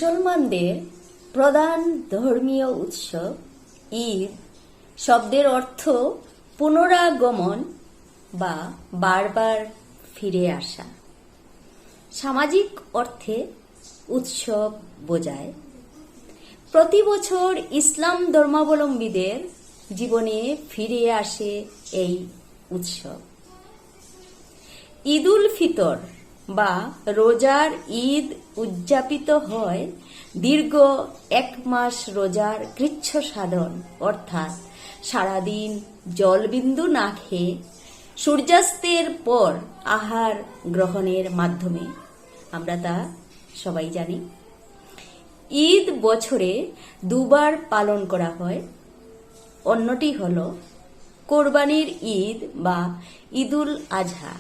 মুসলমানদের প্রধান ধর্মীয় উৎসব ঈদ শব্দের অর্থ পুনরাগমন বা বারবার ফিরে আসা। সামাজিক অর্থে উৎসব বোঝায় প্রতি বছর ইসলাম ধর্মাবলম্বীদের জীবনে ফিরে আসে এই উৎসব। ঈদ উল ফিতর বা রোজার ঈদ উদযাপিত হয় দীর্ঘ 1 মাস রোজার কৃচ্ছ সাধন অর্থাৎ সারাদিন জলবিন্দু না খেয়ে সূর্যাস্তের পর আহার গ্রহণের মাধ্যমে। আমরা তা সবাই জানি। ঈদ বছরে 2 বার পালন করা হয়। অন্যটি হল কোরবানির ঈদ বা ঈদুল আজহা।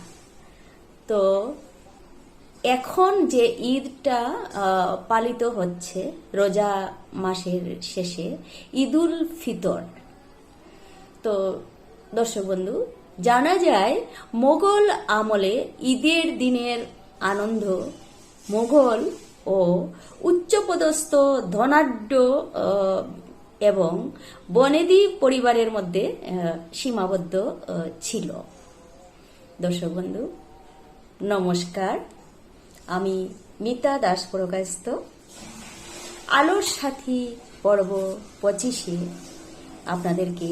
তো এখন যে ঈদটা পালিত হচ্ছে রোজা মাসের শেষে, ঈদুল ফিতর। তো দর্শক বন্ধু, জানা যায় মোগল আমলে ঈদের দিনের আনন্দ মোগল ও উচ্চপদস্থ ধনাঢ্য এবং বনেদি পরিবারের মধ্যে সীমাবদ্ধ ছিল। দর্শক বন্ধু নমস্কার, আমি মিতা দাস প্রকাশিত আলোর সাথী পর্ব 25-এ আপনাদেরকে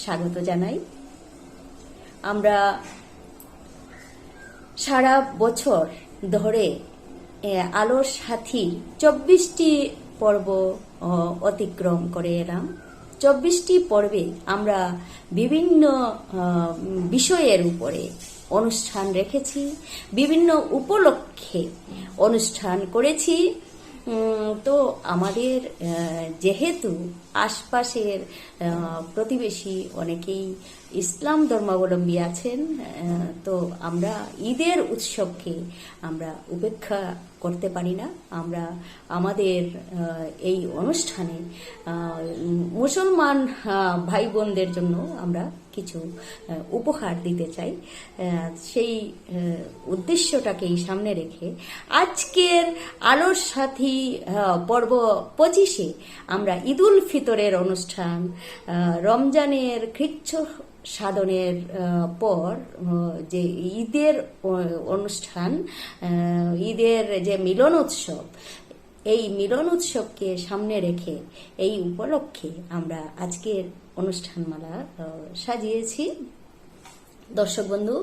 স্বাগত জানাই। আমরা সারা বছর ধরে আলোর সাথী 24টি পর্ব অতিক্রম করে এলাম। 24টি পর্বে আমরা বিভিন্ন বিষয়ের উপরে অনুষ্ঠান রেখেছি, বিভিন্ন উপলক্ষে অনুষ্ঠান করেছি। তো আমাদের যেহেতু আশপাশের প্রতিবেশী অনেকেই ইসলাম ধর্মাবলম্বী আছেন, তো আমরা ঈদের উৎসবকে আমরা উপেক্ষা করতে পারি না। আমরা আমাদের এই অনুষ্ঠানে মুসলমান ভাই বোনদের জন্য আমরা কিছু উপহার দিতে চাই। সেই উদ্দেশ্যটাকেই সামনে রেখে আজকের আলোর সাথী পর্ব 25-এ আমরা ঈদুল ফিতরের অনুষ্ঠান, রমজানের কৃচ্ছ সাধনের পর যে ঈদের অনুষ্ঠান, ঈদের যে মিলন উৎসব, এই মিলন উৎসবকে সামনে রেখে এই উপলক্ষে আমরা আজকের অনুষ্ঠানমালা সাজিয়েছি। দর্শক বন্ধু,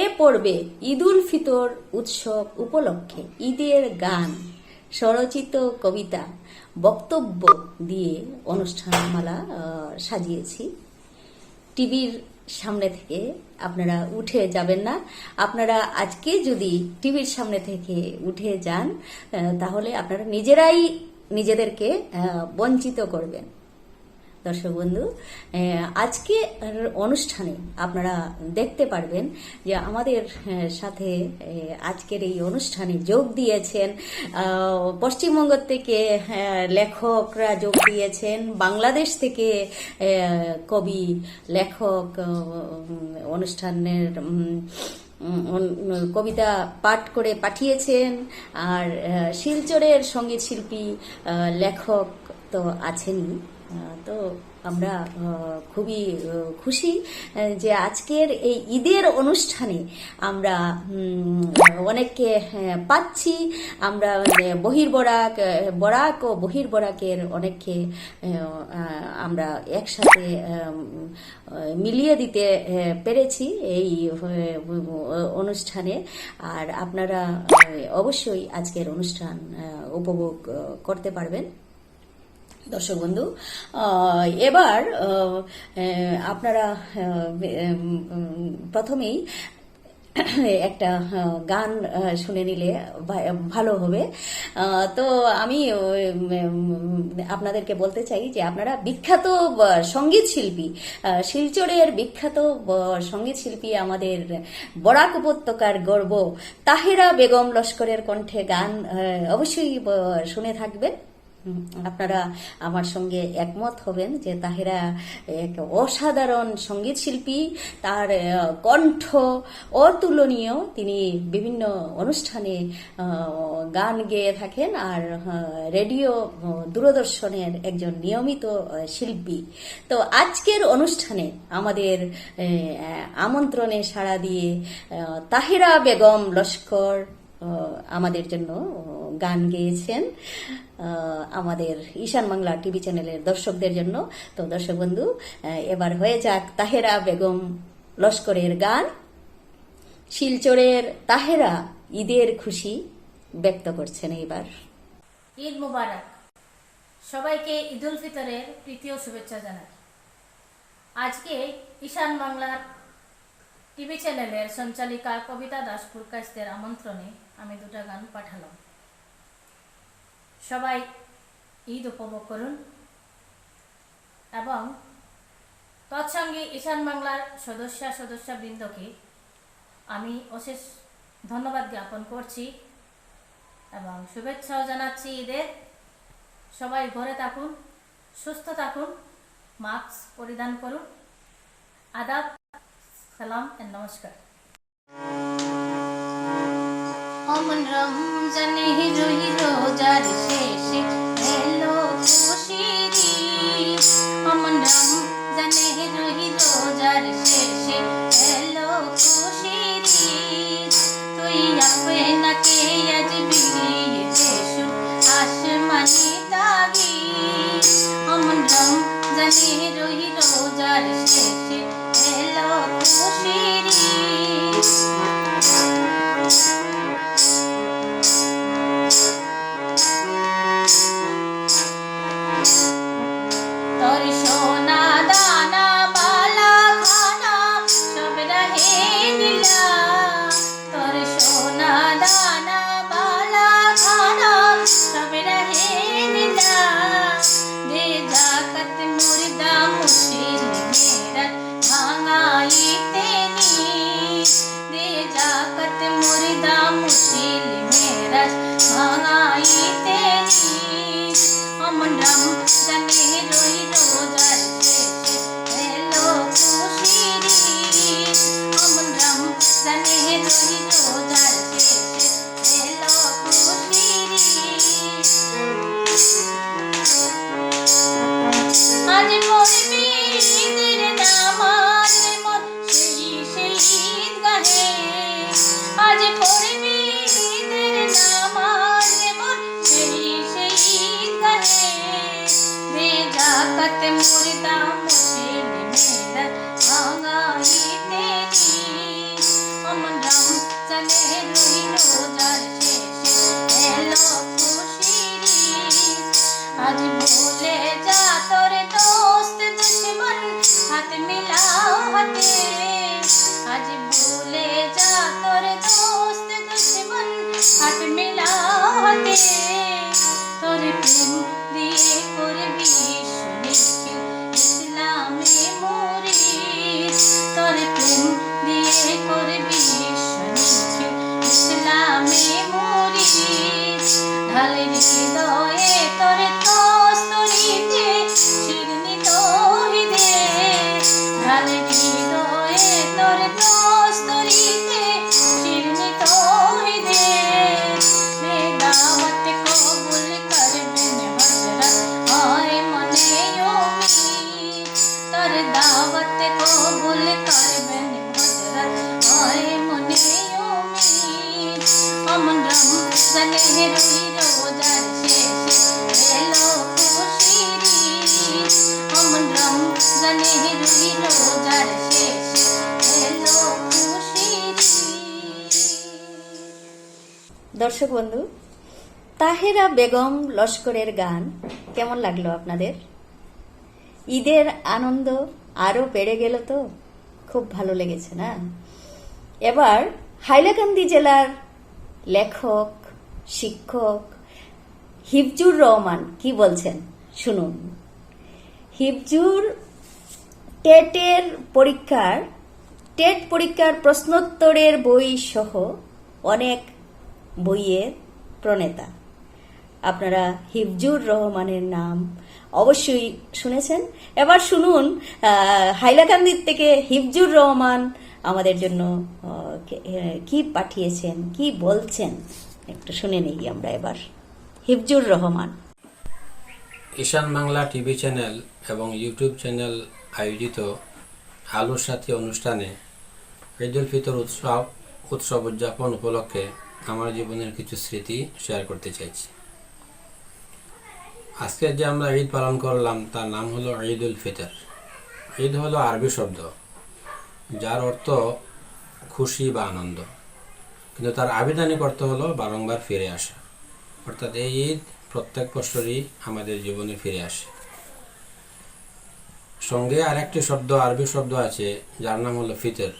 এ পর্বে ঈদুল ফিতর উৎসব উপলক্ষে ঈদের গান, স্বরচিত কবিতা, বক্তব্য দিয়ে অনুষ্ঠানমালা সাজিয়েছি। টিভির সামনে থেকে আপনারা উঠে যাবেন না। আপনারা আজকে যদি টিভির সামনে থেকে উঠে যান, তাহলে আপনারা নিজেরাই নিজেদেরকে বঞ্চিত করবেন। দর্শক বন্ধু, আজকে অনুষ্ঠানে আপনারা দেখতে পারবেন যে আমাদের সাথে আজকের এই অনুষ্ঠানে যোগ দিয়েছেন পশ্চিমবঙ্গ থেকে লেখকরা যোগ দিয়েছেন, বাংলাদেশ থেকে কবি লেখক অনুষ্ঠানের কবিতা পাঠ করে পাঠিয়েছেন, আর শিলচরের সঙ্গীত শিল্পী লেখক তো আছেনই। তো আমরা খুবই খুশি যে আজকের এই ঈদের অনুষ্ঠানে আমরা অনেককে পাচ্ছি। আমরা বরাক ও বহির্বরাকের অনেককে আমরা একসাথে মিলিয়ে দিতে পেরেছি এই অনুষ্ঠানে। আর আপনারা অবশ্যই আজকের অনুষ্ঠান উপভোগ করতে পারবেন। দর্শক বন্ধু, এবার আপনারা প্রথমেই একটা গান শুনে নিলে ভালো হবে। তো আমি আপনাদেরকে বলতে চাই যে আপনারা বিখ্যাত সঙ্গীত শিল্পী, শিলচরের বিখ্যাত সঙ্গীত শিল্পী, আমাদের বরাক উপত্যকার গর্ব তাহেরা বেগম লস্করের কণ্ঠে গান অবশ্যই শুনে থাকবেন। আপনারা আমার সঙ্গে একমত হবেন যে তাহেরা এক অসাধারণ সঙ্গীত শিল্পী। তার কণ্ঠ অতুলনীয়। তিনি বিভিন্ন অনুষ্ঠানে গান গেয়ে থাকেন আর রেডিও দূরদর্শনের একজন নিয়মিত শিল্পী। তো আজকের অনুষ্ঠানে আমাদের আমন্ত্রণে সাড়া দিয়ে তাহেরা বেগম লস্কর আমাদের জন্য গান গেয়েছেন আমাদের ঈশান বাংলা টিভি চ্যানেলের দর্শকদের জন্য। তো দর্শক বন্ধু, এবার হয়ে যাক তাহেরা বেগম লস্করের গান। শিলচরের তাহেরা ঈদের খুশি ব্যক্ত করছেন এইবার। ঈদ মুবারক। সবাইকে ঈদ উল ফিতরের প্রীতি ও শুভেচ্ছা জানাই। আজকে ঈশান বাংলার টিভি চ্যানেলের সঞ্চালিকা কবিতা দাস পুরকাইস্তের আমন্ত্রণে আমি দুটা গান পাঠালাম। সবাই ঈদ উপভোগ করুন এবং তৎসঙ্গে ঈশান বাংলার সদস্যবৃন্দকে আমি অশেষ ধন্যবাদ জ্ঞাপন করছি এবং শুভেচ্ছাও জানাচ্ছি ঈদের। সবাই ঘরে থাকুন, সুস্থ থাকুন, মাস্ক পরিধান করুন। আদাব, সালাম এন্ড নমস্কার। অমন রমজানে রহি রোজার শেষে এলো খুশির ঈদ। অমন রমজানে রহি রোজার শেষে এলো খুশির ঈদ। তুই আপনাকে আজ বিলিয়েছে সুর আসমানি তাগিদ। অমন রমজানে রহি রোজার শেষে এলো খুশির ঈদ। তোর সোনা দানা বালা খানা সব রহে নীলা। তোর সোনা দানা বালা খানা সব রহে নীলা। দে জাকত মুর্দা মুশকিল মেরা ভাঙাইতে নীত। দে জাকত মুর্দা মুশকিল মেরা ভাঙাইতে নীত। অমন রমজানে রহি রোজার শেষে এলো খুশির ঈদ। অমন রমজানে রহি রোজার শেষে এলো খুশির ঈদ। আজ পড়বি ঈদের নামাজ মন সেই ঈদগাহে। আজ পড়বি ঈদের নামাজ মন সেই ঈদগাহে। দে জাকত মুর্দা মুশকিল মেরা ভাঙাইতে নীত। অমন রমজানে রহি রোজার শেষে এলো খুশির ঈদ। আজ ভুলে যা তোর দোস্ত দুশ্মন হাত মিলাও হাতে। আজ ভুলে যা তোর দোস্ত দুশ্মন হাত মিলাও হাতে। তোর প্রেম দিয়ে করবি সুনিখিল ইসলামে মুরিদ। তোর প্রেম দিয়ে করবি সুনিখিল ইসলামে মুরিদ। ঢালে হৃদয়ে তোর কস্তরিতে শিরনি তৌহিদে। ঢালে হৃদয়ে তোর কস্তরিতে শিরনি তৌহিদে। রে দাওয়াত কবুল করবেন হযরত হয় মনে উম্মীদ। তোর দাওয়াত কবুল করবেন হযরত হয় মনে উম্মীদ। অমন রমজানে রহি রোজার শেষে এলো খুশির ঈদ। অমন রমজানে রহি রোজার শেষে এলো খুশির ঈদ। দর্শক বন্ধু, তাহেরা বেগম লস্করের গান কেমন লাগলো আপনাদের? ঈদের আনন্দ আরো বেড়ে গেল তো? খুব ভালো লেগেছে না? এবার হাইলাকান্দি জেলার লেখক শিক্ষক হিফজুর রহমান কি বলছেন শুনুন। হিফজুর টেট পরীক্ষার প্রশ্নোত্তরের বই সহ অনেক বইয়ের প্রণেতা। আপনারা হিফজুর রহমানের নাম অবশ্যই শুনেছেন। এবার শুনুন হাইলাকান্দির থেকে হিফজুর রহমান আমাদের জন্য কি পাঠিয়েছেন, কি বলছেন একটু শুনে নেই আমরা এবার। হিফজুর রহমান। ঈশান বাংলা টিভি চ্যানেল এবং ইউটিউব চ্যানেল আয়োজিত আলোর সাথী অনুষ্ঠানে ঈদ উল ফিতর উৎসব উদযাপন উপলক্ষে আমার জীবনের কিছু স্মৃতি শেয়ার করতে চাইছি। আজকে যে আমরা ঈদ পালন করলাম তার নাম হলো ঈদ উল ফিতর। ঈদ হলো আরবি শব্দ যার অর্থ খুশি বা আনন্দ, কিন্তু তার আবিধানিক অর্থ হলো বারংবার ফিরে আসা। অর্থাৎ এই ঈদ প্রত্যেক বছরই আমাদের জীবনে ফিরে আসে। সঙ্গে আরেকটি শব্দ, আরবি শব্দ আছে যার নাম হলো ফিতর।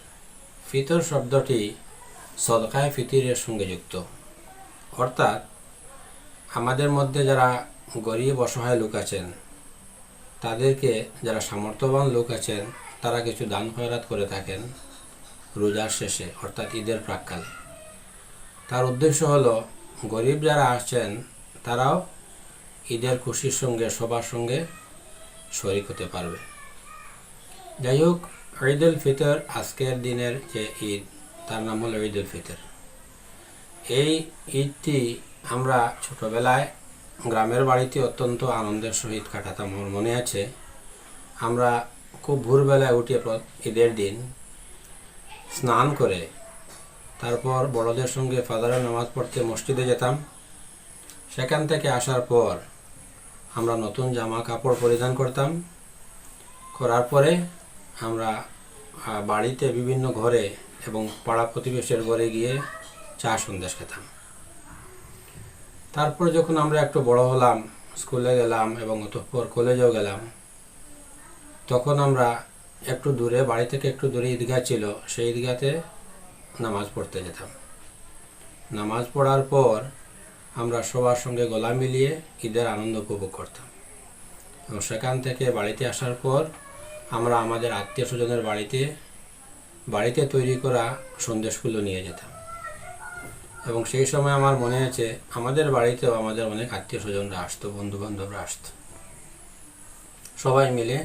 ফিতর শব্দটি সদকায়ে ফিতরের সঙ্গে যুক্ত। অর্থাৎ আমাদের মধ্যে যারা গরিব অসহায় লোক আছেন তাদেরকে, যারা সামর্থ্যবান লোক আছেন তারা কিছু দান খয়রাত করে থাকেন রোজার শেষে, অর্থাৎ ঈদের প্রাক্কালে। তার উদ্দেশ্য হলো গরিব যারা আছেন তারাও ঈদের খুশির সঙ্গে সবার সঙ্গে শরিক হতে পারবে। যাই হোক, ঈদ উল ফিতর আজকের দিনের যে ঈদ তার নাম হলো ঈদ উল ফিতর। এই ঈদটি আমরা ছোটবেলায় গ্রামের বাড়িতে অত্যন্ত আনন্দের সহিত কাটাতাম। আমার মনে আছে, আমরা খুব ভোরবেলায় উঠে ঈদের দিন স্নান করে তারপর বড়দের সঙ্গে ফাজরের নামাজ পড়তে মসজিদে যেতাম। সেখান থেকে আসার পর আমরা নতুন জামা কাপড় পরিধান করতাম। করার পরে আমরা বাড়িতে বিভিন্ন ঘরে এবং পাড়া প্রতিবেশের ঘরে গিয়ে চা সন্দেশ খেতাম। তারপর যখন আমরা একটু বড় হলাম, স্কুলে গেলাম এবং অতঃপর কলেজেও গেলাম, তখন আমরা একটু দূরে, বাড়ি থেকে একটু দূরে ঈদগাহ ছিল, সেই ঈদগাহতে নামাজ পড়তে যেতাম। নামাজ পড়ার পর আমরা সবার সঙ্গে গলা মিলিয়ে ঈদের আনন্দ উপভোগ করতাম এবং সেখান থেকে বাড়িতে আসার পর আমরা আমাদের আত্মীয় স্বজনের বাড়িতে তৈরি করা সন্দেশগুলো নিয়ে যেতাম। এবং সেই সময় আমার মনে আছে, আমাদের বাড়িতেও আমাদের অনেক আত্মীয় স্বজনরা আসতো, বন্ধু বান্ধবরা আসতো। সবাই মিলে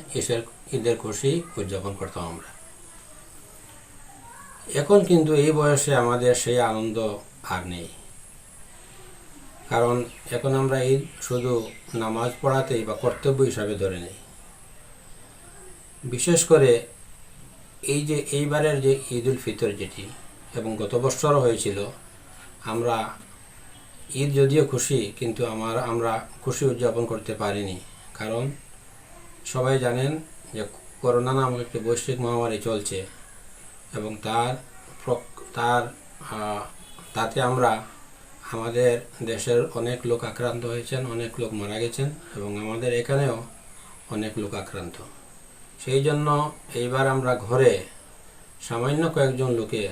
ঈদের খুশি উদযাপন করতাম আমরা। এখন কিন্তু এই বয়সে আমাদের সেই আনন্দ আর নেই, কারণ এখন আমরা ঈদ শুধু নামাজ পড়াতেই বা কর্তব্য হিসাবে ধরে নেই। বিশেষ করে এই যে এইবারের যে ঈদ উল ফিতর যেটি, এবং গত বছরও হয়েছিল, আমরা ঈদ যদিও খুশি, কিন্তু আমরা খুশি উদযাপন করতে পারিনি। কারণ সবাই জানেন যে করোনা নামক একটি বৈশ্বিক মহামারী চলছে এবং তাতে আমাদের দেশের অনেক লোক আক্রান্ত হয়েছেন, অনেক লোক মারা গেছেন এবং আমাদের এখানেও অনেক লোক আক্রান্ত। সেই জন্য এইবার আমরা ঘরে সামান্য কয়েকজন লোকে,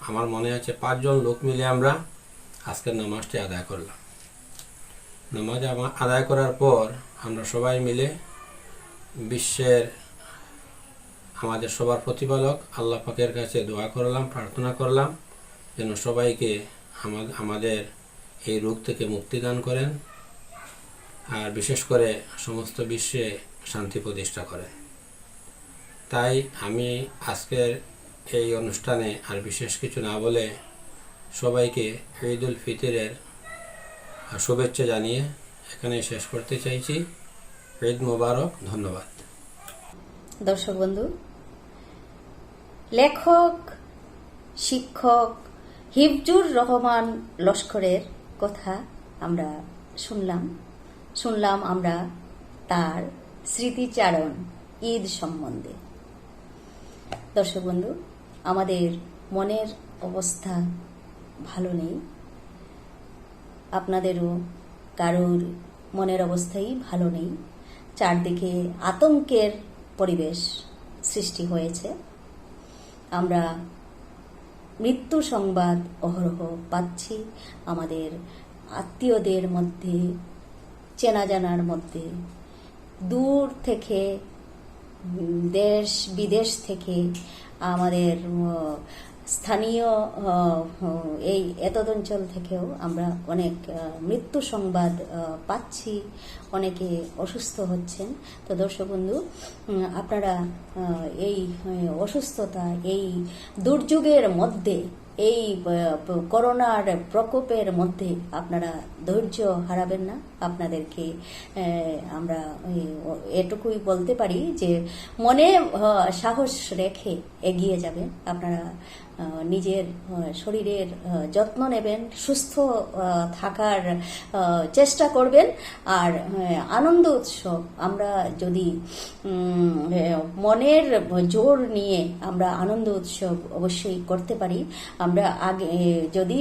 আমার মনে আছে 5 জন লোক মিলে আমরা আজকের নামাজটি আদায় করলাম। নামাজ আদায় করার পর আমরা সবাই মিলে বিশ্বের আমাদের সবার প্রতিপালক আল্লাহ পাকের কাছে দোয়া করলাম, প্রার্থনা করলাম যেন সবাইকে আমাদের এই রোগ থেকে মুক্তি দান করেন, আর বিশেষ করে সমস্ত বিশ্বে শান্তি প্রতিষ্ঠা করেন। তাই আমি আজকের এই অনুষ্ঠানে আর বিশেষ কিছু না বলে সবাইকে ঈদ উল ফিতরের শুভেচ্ছা জানিয়ে এখানে শেষ করতে চাইছি। ঈদ মোবারক। ধন্যবাদ। দর্শক বন্ধু, লেখক শিক্ষক হিফজুর রহমান লস্করের কথা আমরা শুনলাম আমরা তার স্মৃতিচারণ ঈদ সম্বন্ধে। দর্শক বন্ধু, আমাদের মনের অবস্থা ভালো নেই, আপনাদেরও কারোর মনের অবস্থাই ভালো নেই। চারদিকে আতঙ্কের পরিবেশ সৃষ্টি হয়েছে। আমরা মৃত্যু সংবাদ অহরহ পাচ্ছি, আমাদের আত্মীয়দের মধ্যে, চেনা জানার মধ্যে, দূর থেকে, দেশ বিদেশ থেকে আমাদের স্থানীয় এই এতদ অঞ্চল থেকেও আমরা অনেক মৃত্যু সংবাদ পাচ্ছি, অনেকে অসুস্থ হচ্ছেন। তো দর্শক বন্ধু, আপনারা এই অসুস্থতা, এই দুর্যোগের মধ্যে, এই করোনার প্রকোপের মধ্যে আপনারা ধৈর্য হারাবেন না। আপনাদেরকে আমরা এটুকুই বলতে পারি যে মনে সাহস রেখে এগিয়ে যাবেন। আপনারা নিজের শরীরের যত্ন নেবেন, সুস্থ থাকার চেষ্টা করবেন। আর আনন্দ উৎসব আমরা যদি মনের জোর নিয়ে আমরা আনন্দ উৎসব অবশ্যই করতে পারি। আমরা আগে যদি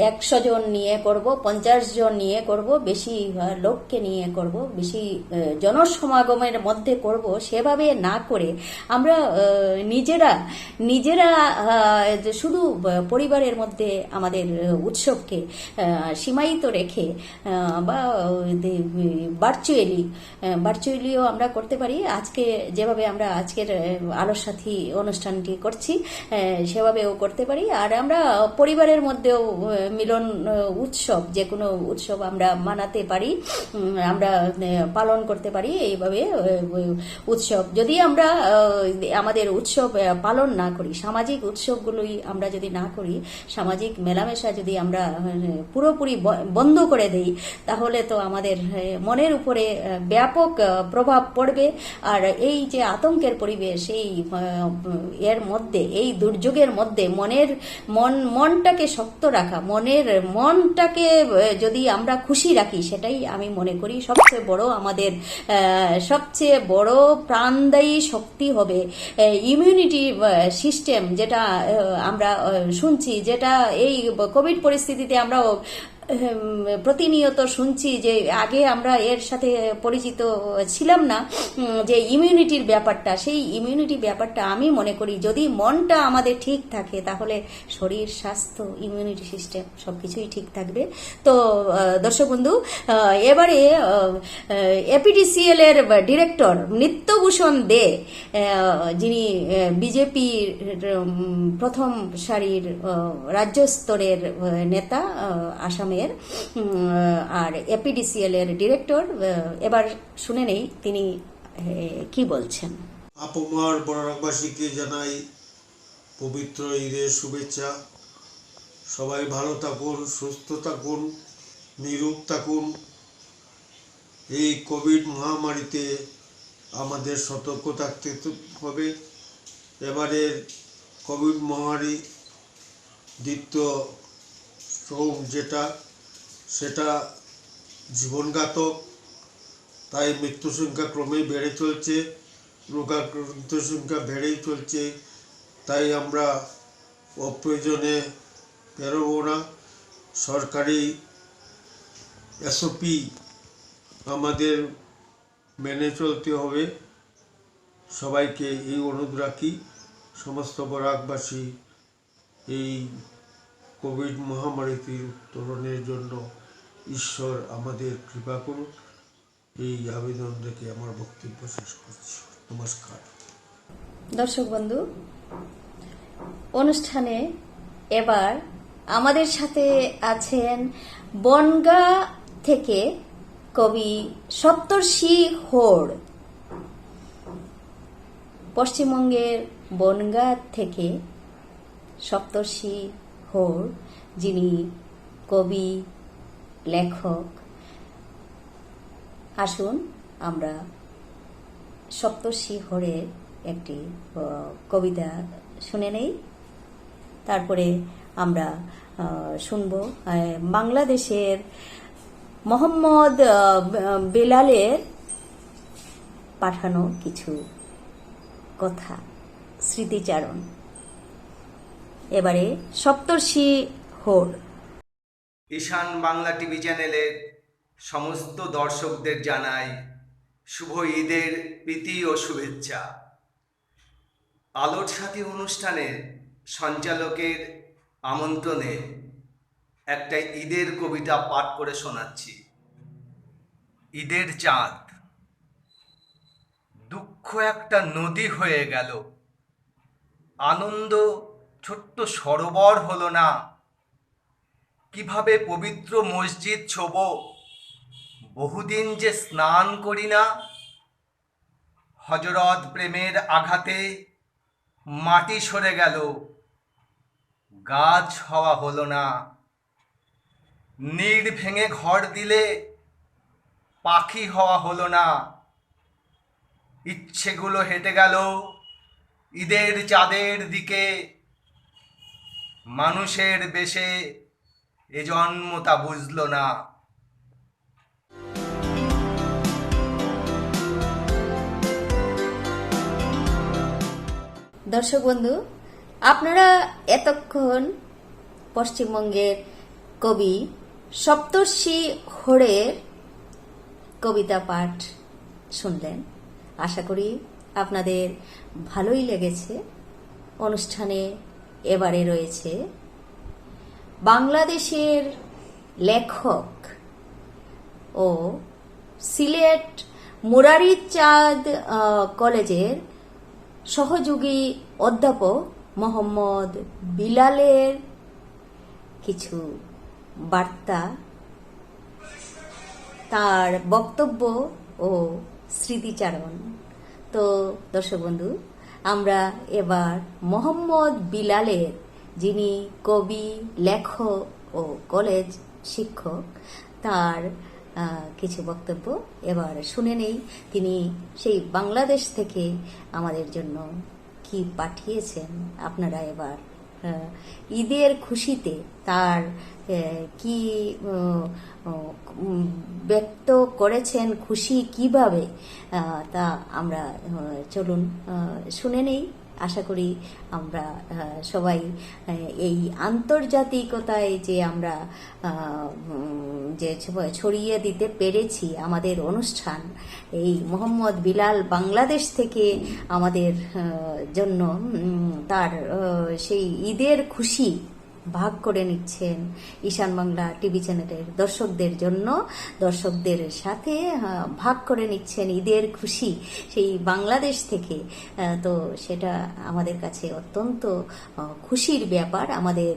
100 জন নিয়ে করব, 50 জন নিয়ে করব, বেশি লোককে নিয়ে করব, বেশি জনসমাগমের মধ্যে করব, সেভাবে না করে আমরা নিজেরা শুধু পরিবারের মধ্যে আমাদের উৎসবকে সীমায়িত রেখে বা ভার্চুয়ালিও আমরা করতে পারি। আজকে যেভাবে আমরা আজকের আলোর সাথী অনুষ্ঠানটি করছি সেভাবেও করতে পারি। আর আমরা পরিবারের মধ্যেও মিলন উৎসব, যে কোনো উৎসব আমরা মানাতে পারি, আমরা পালন করতে পারি এইভাবে উৎসব। যদি আমরা আমাদের উৎসব পালন না করি, সামাজিক উৎসবগুলোই আমরা যদি না করি, সামাজিক মেলামেশা যদি আমরা পুরোপুরি বন্ধ করে দেই, তাহলে তো আমাদের মনের উপরে ব্যাপক প্রভাব পড়বে। আর এই যে আতঙ্কের পরিবেশ, এই এর মধ্যে, এই দুর্যোগের মধ্যে মনটাকে শক্ত রাখা, মনটাকে যদি আমরা খুশি রাখি, সেটাই আমি মনে করি আমাদের সবচেয়ে বড় প্রাণদায়ী শক্তি হবে। ইমিউনিটি সিস্টেম যেটা আমরা শুনছি, যেটা এই কোভিড পরিস্থিতিতে আমরাও প্রতিনিয়ত শুনছি, যে আগে আমরা এর সাথে পরিচিত ছিলাম না, যে ইমিউনিটির ব্যাপারটা, সেই ইমিউনিটি ব্যাপারটা আমি মনে করি যদি মনটা আমাদের ঠিক থাকে, তাহলে শরীর, স্বাস্থ্য, ইমিউনিটি সিস্টেম সবকিছুই ঠিক থাকবে। তো দর্শক বন্ধু, এবারে এপিডিসিএল এর ডিরেক্টর নিত্যভূষণ দে, যিনি বিজেপির প্রথম সারির রাজ্য স্তরের নেতা আসামে, আর এপিডিসিএল এর ডিরেক্টর, এবার শুনে নেই তিনি কি বলছেন। আপামর বরাকবাসীকে জানাই পবিত্র ঈদের শুভেচ্ছা। সবাই ভালো থাকুন, সুস্থ থাকুন, নিরোগ থাকুন। এই কোভিড মহামারীতে আমাদের সতর্ক থাকতে হবে। এবারের কোভিড মহামারী দ্বিতীয় স্ট্রোক সেটা জীবনঘাতক, তাই মৃত্যু সংখ্যা ক্রমেই বেড়ে চলছে, রোগাক্রান্তের সংখ্যা বেড়েই চলছে। তাই আমরা অপ্রয়োজনে বেরোবো না। সরকারি এসওপি আমাদের মেনে চলতে হবে। সবাইকে এই অনুরোধ রাখি, সমস্ত বরাকবাসী এই কোভিড মহামারীতে উত্তরণের জন্য ঈশ্বর আমাদের কৃপা করুন। এই আবেদন রেখে আমার বক্তব্য শেষ করছি। নমস্কার। দর্শক বন্ধু, অনুষ্ঠানে এবার আমাদের সাথে আছেন বনগাঁ থেকে কবি সপ্তর্ষি হোড়। পশ্চিমবঙ্গের বনগাঁ থেকে সপ্তর্ষি হোড়, যিনি কবি, লেখক। আসুন আমরা সপ্তর্ষি হোড়ের একটি কবিতা শুনে নেই, তারপরে আমরা শুনব বাংলাদেশের মোহাম্মদ বেলালের পাঠানো কিছু কথা, স্মৃতিচারণ। এবারে সপ্তর্ষি হোড়। ঈশান বাংলা টিভি চ্যানেলের সমস্ত দর্শকদের জানাই শুভ ঈদের প্রীতি ও শুভেচ্ছা। আলোর সাথী অনুষ্ঠানের সঞ্চালকের আমন্ত্রণে একটা ঈদের কবিতা পাঠ করে শোনাচ্ছি। ঈদের চাঁদ। দুঃখ একটা নদী হয়ে গেল, আনন্দ ছোট্ট সরোবর হলো না, কিভাবে পবিত্র মসজিদ ছোব, বহুদিন যে স্নান করি না, হযরত প্রেমের আঘাতে মাটি সরে গেল, গাছ হওয়া হলো না, নীড় ভেঙে ঘর দিলে পাখি হওয়া হলো না, ইচ্ছেগুলো হেঁটে গেল ঈদের চাঁদের দিকে, মানুষের বেশে এ জন্ম তা বুঝল না। দর্শক বন্ধু, আপনারা এতক্ষণ পশ্চিমবঙ্গের কবি সপ্তর্ষি হোড়ের কবিতা পাঠ শুনলেন। আশা করি আপনাদের ভালোই লেগেছে। অনুষ্ঠানে এবারে রয়েছে বাংলাদেশের লেখক ও সিলেট মুরারিচাঁদ কলেজের সহযোগী অধ্যাপক মোহাম্মদ বিলালের কিছু বার্তা, তার বক্তব্য ও স্মৃতিচারণ। তো দর্শক বন্ধু, আমরা এবার মোহাম্মদ বিলালের, যিনি কবি, লেখক ও কলেজ শিক্ষক, তার কিছু বক্তব্য এবার শুনে নেই। তিনি সেই বাংলাদেশ থেকে আমাদের জন্য কি পাঠিয়েছেন। আপনারা এবার ঈদের খুশিতে তার কি ব্যক্ত করেছেন, খুশি কিভাবে, তা আমরা চলুন শুনে নেই। আশা করি আমরা সবাই এই আন্তর্জাতিকতায় যে আমরা যে ছড়িয়ে দিতে পেরেছি আমাদের অনুষ্ঠান, এই মোহাম্মদ বিলাল বাংলাদেশ থেকে আমাদের জন্য তার সেই ঈদের খুশি ভাগ করে নিচ্ছেন ঈশান বাংলা টিভি চ্যানেলের দর্শকদের জন্য, দর্শকদের সাথে ভাগ করে নিচ্ছেন ঈদের খুশি সেই বাংলাদেশ থেকে। তো সেটা আমাদের কাছে অত্যন্ত খুশির ব্যাপার। আমাদের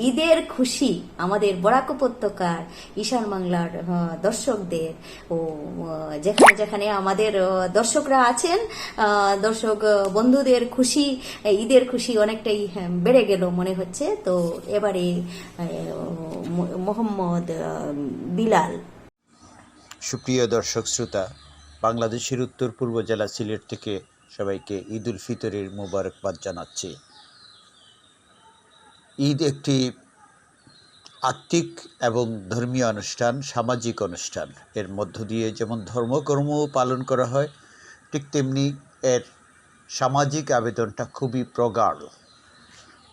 ঈদের খুশি আমাদের বরাক উপত্যকার ঈশান বাংলার দর্শকদের ও যেখানে যেখানে আমাদের দর্শকরা আছেন, দর্শক বন্ধুদের খুশি, ঈদের খুশি অনেকটাই বেড়ে গেল মনে হচ্ছে। তো এবারে মোহাম্মদ বিলাল। সুপ্রিয় দর্শক শ্রোতা, বাংলাদেশের উত্তর পূর্ব জেলা সিলেট থেকে সবাইকে ঈদ উল ফিতরের মোবারকবাদ জানাচ্ছি। ঈদ একটি আত্মিক এবং ধর্মীয় অনুষ্ঠান, সামাজিক অনুষ্ঠান। এর মধ্য দিয়ে যেমন ধর্মকর্ম পালন করা হয়, ঠিক তেমনি এর সামাজিক আবেদনটা খুবই প্রগাঢ়।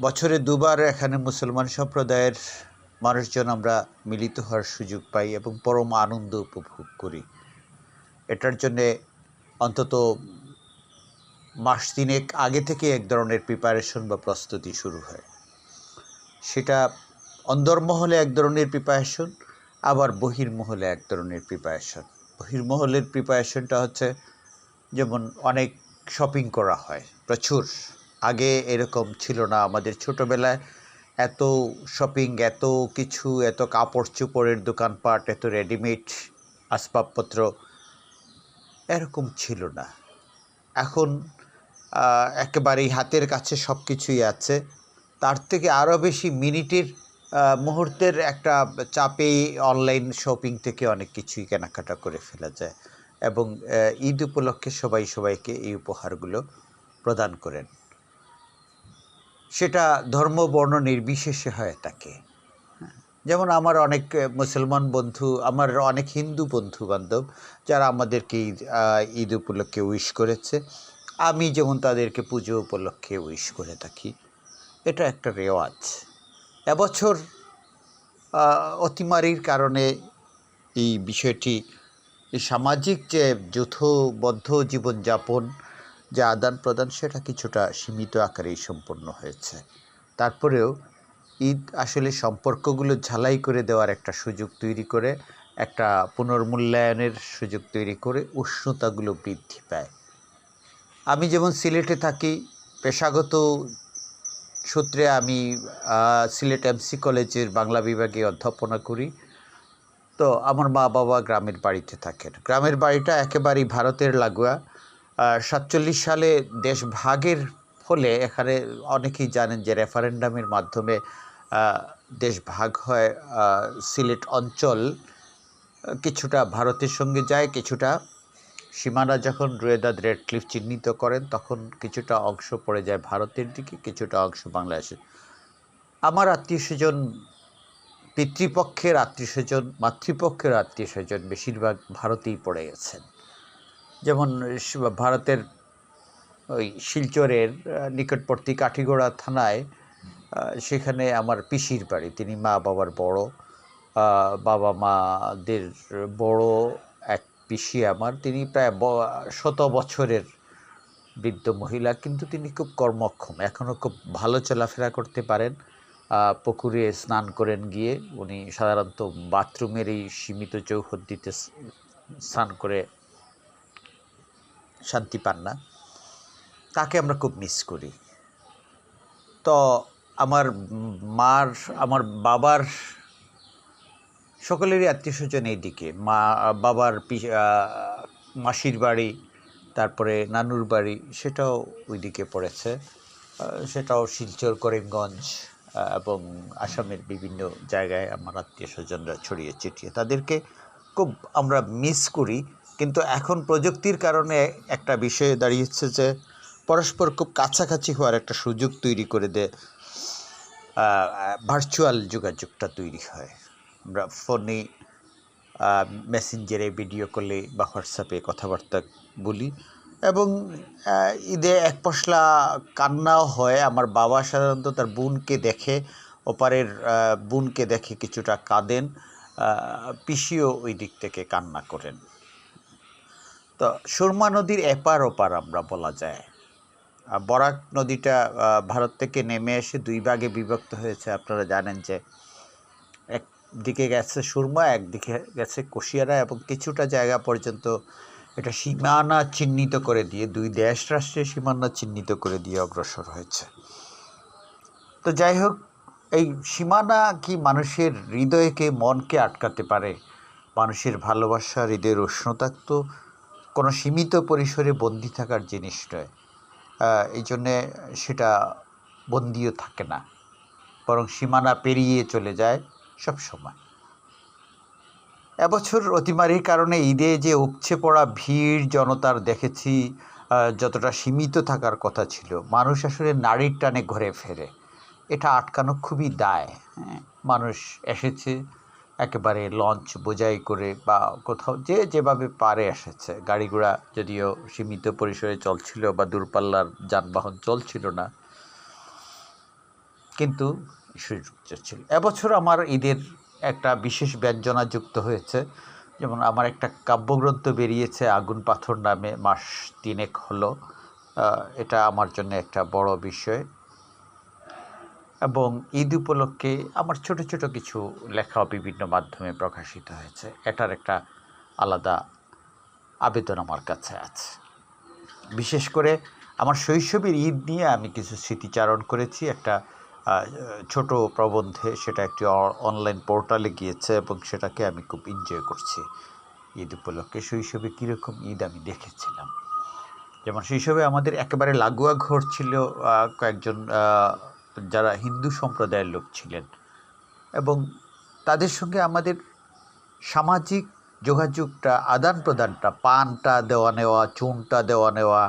বছরে দুবার এখানে মুসলমান সম্প্রদায়ের মানুষজন আমরা মিলিত হওয়ার সুযোগ পাই এবং পরম আনন্দ উপভোগ করি। এটার জন্যে অন্তত মাস তিনেক আগে থেকে এক ধরনের প্রিপারেশন বা প্রস্তুতি শুরু হয়। সেটা অন্দরমহলে এক ধরনের প্রিপারেশন, আবার বহির্মহলে এক ধরনের প্রিপারেশন। বহির্মহলের প্রিপারেশনটা হচ্ছে যেমন অনেক শপিং করা হয় প্রচুর। আগে এরকম ছিল না। আমাদের ছোটোবেলায় এত শপিং, এত কিছু, এত কাপড় চোপড়ের দোকানপাট, এত রেডিমেড আসবাবপত্র এরকম ছিল না। এখন একেবারেই হাতের কাছে সব কিছুই আছে। তার থেকে আরও বেশি মিনিটের মুহূর্তের একটা চাপেই অনলাইন শপিং থেকে অনেক কিছুই কেনাকাটা করে ফেলা যায় এবং ঈদ উপলক্ষে সবাই সবাইকে এই উপহারগুলো প্রদান করেন। সেটা ধর্ম বর্ণ নির্বিশেষে হয়ে থাকে। যেমন আমার অনেক মুসলমান বন্ধু, আমার অনেক হিন্দু বন্ধু বান্ধব যারা আমাদেরকে ঈদ উপলক্ষে উইশ করেছে। আমি যেমন তাদেরকে পুজো উপলক্ষে উইশ করে থাকি। এটা একটা রেওয়াজ। এবছর অতিমারির কারণে এই বিষয়টি, এই সামাজিক যে যৌথবদ্ধ জীবনযাপন, যে আদান প্রদান, সেটা কিছুটা সীমিত আকারেই সম্পন্ন হয়েছে। তারপরেও ঈদ আসলে সম্পর্কগুলো ঝালাই করে দেওয়ার একটা সুযোগ তৈরি করে, একটা পুনর্মূল্যায়নের সুযোগ তৈরি করে উষ্ণতাগুলো বৃদ্ধি পায়। আমি যেমন সিলেটে থাকি, পেশাগত সূত্রে আমি সিলেট এমসি কলেজের বাংলা বিভাগে অধ্যাপনা করি। তো আমার মা বাবা গ্রামের বাড়িতে থাকেন। গ্রামের বাড়িটা একেবারেই ভারতের লাগোয়া। 47 সালে দেশ ভাগের ফলে এখানে অনেকেই জানেন যে রেফারেন্ডামের মাধ্যমে দেশ ভাগ হয়। সিলেট অঞ্চল কিছুটা ভারতের সঙ্গে যায়, কিছুটা সীমানা যখন রুয়েদাদ রেডক্লিফ চিহ্নিত করেন তখন কিছুটা অংশ পড়ে যায় ভারতের দিকে, কিছুটা অংশ বাংলাদেশে। আমার আত্মীয় স্বজন, পিতৃপক্ষের আত্মীয় স্বজন, মাতৃপক্ষের আত্মীয় স্বজন বেশিরভাগ ভারতেই পড়ে গেছেন। যেমন ভারতের ওই শিলচরের নিকটবর্তী কাঠিগড়া থানায় সেখানে আমার পিসির বাড়ি। তিনি মা বাবার বড়, বাবা মাদের বড় এক পিসি আমার। তিনি প্রায় 100 বছরের বৃদ্ধ মহিলা, কিন্তু তিনি খুব কর্মক্ষম, এখনও খুব ভালো চলাফেরা করতে পারেন। পুকুরে স্নান করেন গিয়ে। উনি সাধারণত বাথরুমের এই সীমিত চৌহদ্দিতে স্নান করে শান্তি পান না। তাকে আমরা খুব মিস করি। তো আমার মার, আমার বাবার সকলেরই আত্মীয় স্বজন এইদিকে। বাবার মাসির বাড়ি, তারপরে নানুর বাড়ি, সেটাও ওইদিকে পড়েছে। সেটাও শিলচর, করিমগঞ্জ এবং আসামের বিভিন্ন জায়গায় আমার আত্মীয় স্বজনরা ছড়িয়ে ছিটিয়ে। তাদেরকে খুব আমরা মিস করি। কিন্তু এখন প্রযুক্তির কারণে একটা বিষয় দাঁড়িয়েছে যে পরস্পর খুব কাছাকাছি হওয়ার একটা সুযোগ তৈরি করে দেয়। ভার্চুয়াল যোগাযোগটা তৈরি হয়। আমরা ফোনে, মেসেঞ্জারে, ভিডিও কলে বা হোয়াটসঅ্যাপে কথাবার্তা বলি এবং ঈদে এক পশলা কান্নাও হয়। আমার বাবা সাধারণত তার বোনকে দেখে, ওপারের বোনকে দেখে কিছুটা কাঁদেন। পিসিও ওই দিক থেকে কান্না করেন। তো সুরমা নদীর এপার ওপার আমরা বলা যায়। বরাক নদীটা ভারত থেকে নেমে এসে 2 ভাগে বিভক্ত হয়েছে। আপনারা জানেন যে একদিকে গেছে সুরমা, একদিকে গেছে কুশিয়ারা, এবং কিছুটা জায়গা পর্যন্ত এটা সীমানা চিহ্নিত করে দিয়ে 2 দেশ রাষ্ট্রের সীমানা চিহ্নিত করে দিয়ে অগ্রসর হয়েছে। তো যাই হোক, এই সীমানা কি মানুষের হৃদয়কে, মনকে আটকাতে পারে? মানুষের ভালোবাসা, হৃদয়ের উষ্ণতা তো কোনো সীমিত পরিসরে বন্দি থাকার জিনিস নয়। এই জন্যে সেটা বন্দিও থাকে না, বরং সীমানা পেরিয়ে চলে যায় সব সময়। এবছর অতিমারির কারণে ঈদে যে উপচে পড়া ভিড় জনতার দেখেছি, যতটা সীমিত থাকার কথা ছিল, মানুষ আসলে নাড়ির টানে ঘরে ফেরে। এটা আটকানো খুবই দায়। মানুষ এসেছে একেবারে লঞ্চ বোঝাই করে বা কোথাও যে যেভাবে পারে এসেছে। গাড়ি ঘোড়া যদিও সীমিত পরিসরে চলছিল বা দূরপাল্লার যানবাহন চলছিল না, কিন্তু সুযোগ ছিল। এবছর আমার ঈদের একটা বিশেষ ব্যঞ্জনা যুক্ত হয়েছে। যেমন আমার একটা কাব্যগ্রন্থ বেরিয়েছে আগুন পাথর নামে, মাস 3 হলো। এটা আমার জন্য একটা বড় বিষয়। এবং ঈদ উপলক্ষে আমার ছোট ছোট কিছু লেখা বিভিন্ন মাধ্যমে প্রকাশিত হয়েছে। এটার একটা আলাদা আবেদন আমার কাছে আছে। বিশেষ করে আমার শৈশবের ঈদ নিয়ে আমি কিছু স্মৃতিচারণ করেছি একটা ছোট প্রবন্ধে। সেটা একটি অনলাইন পোর্টালে গিয়েছে এবং সেটাকে আমি খুব এনজয় করছি। ঈদ উপলক্ষে শৈশবে কীরকম ঈদ আমি দেখেছিলাম। যেমন শৈশবে আমাদের একেবারে লাগোয়া ঘর ছিল কয়েকজন যারা হিন্দু সম্প্রদায়ের লোক ছিলেন, এবং তাদের সঙ্গে আমাদের সামাজিক যোগাযোগটা, আদান প্রদানটা, পানটা দেওয়া নেওয়া, চুনটা দেওয়া নেওয়া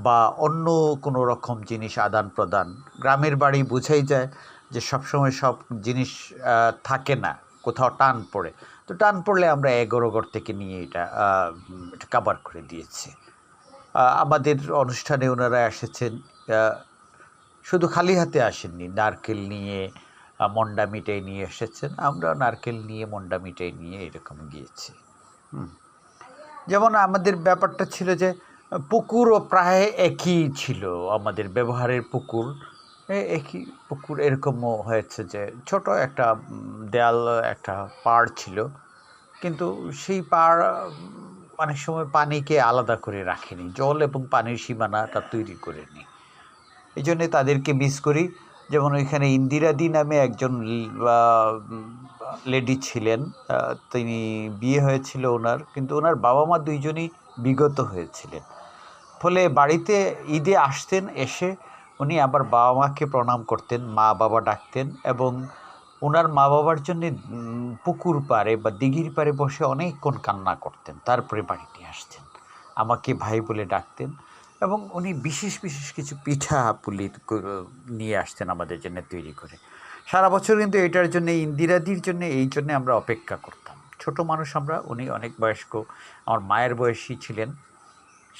বা অন্য কোনো রকম জিনিস আদান প্রদান। গ্রামের বাড়ি বোঝাই যায় যে সবসময় সব জিনিস থাকে না, কোথাও টান পড়ে। তো টান পড়লে আমরা এগোরগর থেকে নিয়ে এটা কাভার করে দিয়েছি। আমাদের অনুষ্ঠানে ওনারা এসেছেন, শুধু খালি হাতে আসেননি, নারকেল নিয়ে, মন্ডা মিঠাই নিয়ে এসেছেন। আমরা নারকেল নিয়ে, মন্ডা মিঠাই নিয়ে এরকম গিয়েছি। যেমন আমাদের ব্যাপারটা ছিল যে পুকুরও প্রায় একই ছিল, আমাদের ব্যবহারের পুকুর একই পুকুর। এরকমও হয়েছে যে ছোট একটা দেয়াল, একটা পাড় ছিল, কিন্তু সেই পাড় অনেক সময় পানিকে আলাদা করে রাখেনি, জল এবং পানির সীমানাটা তৈরি করেনি। এই জন্যে তাদেরকে মিস করি। যেমন ওইখানে ইন্দিরাদি নামে একজন লেডি ছিলেন, তিনি বিয়ে হয়েছিল ওনার, কিন্তু ওনার বাবা মা দুইজনই বিগত হয়েছিলেন। ফলে বাড়িতে ঈদে আসতেন, এসে উনি আবার বাবা মাকে প্রণাম করতেন, মা বাবা ডাকতেন, এবং ওনার মা বাবার জন্য পুকুর পাড়ে বা দিঘির পাড়ে বসে অনেকক্ষণ কান্না করতেন, তারপরে বাড়িতে আসতেন, আমাকে ভাই বলে ডাকতেন, এবং উনি বিশেষ বিশেষ কিছু পিঠা পুলি নিয়ে আসতেন আমাদের জন্য তৈরি করে। সারা বছর কিন্তু এটার জন্য, ইন্দিরাদির জন্য, এই জন্যে আমরা অপেক্ষা করতাম। ছোট মানুষ আমরা, উনি অনেক বয়স্ক, আমার মায়ের বয়সী ছিলেন,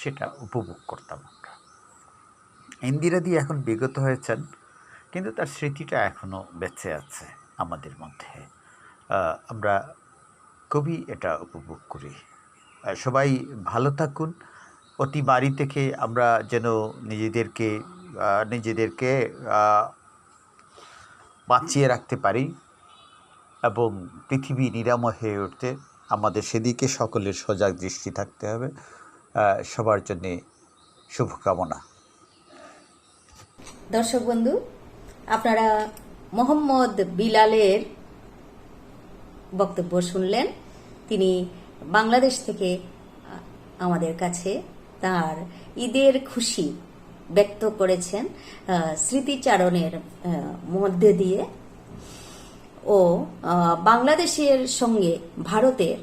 সেটা উপভোগ করতাম আমরা। ইন্দিরাদি এখন বিগত হয়েছেন, কিন্তু তার স্মৃতিটা এখনও বেঁচে আছে আমাদের মধ্যে। আমরা খুবই এটা উপভোগ করি। সবাই ভালো থাকুন। অতি বাড়ি থেকে আমরা যেন নিজেদেরকে বাঁচিয়ে রাখতে পারি এবং পৃথিবী নিরাময় হয়ে উঠতে আমাদের সেদিকে সকলের সজাগ দৃষ্টি থাকতে হবে। সবার জন্যে শুভকামনা। দর্শক বন্ধু, আপনারা মোহাম্মদ বিলালের বক্তব্য শুনলেন। তিনি বাংলাদেশ থেকে আমাদের কাছে তার ঈদের খুশি ব্যক্ত করেছেন স্মৃতিচারণের মধ্যে দিয়ে, ও বাংলাদেশের সঙ্গে ভারতের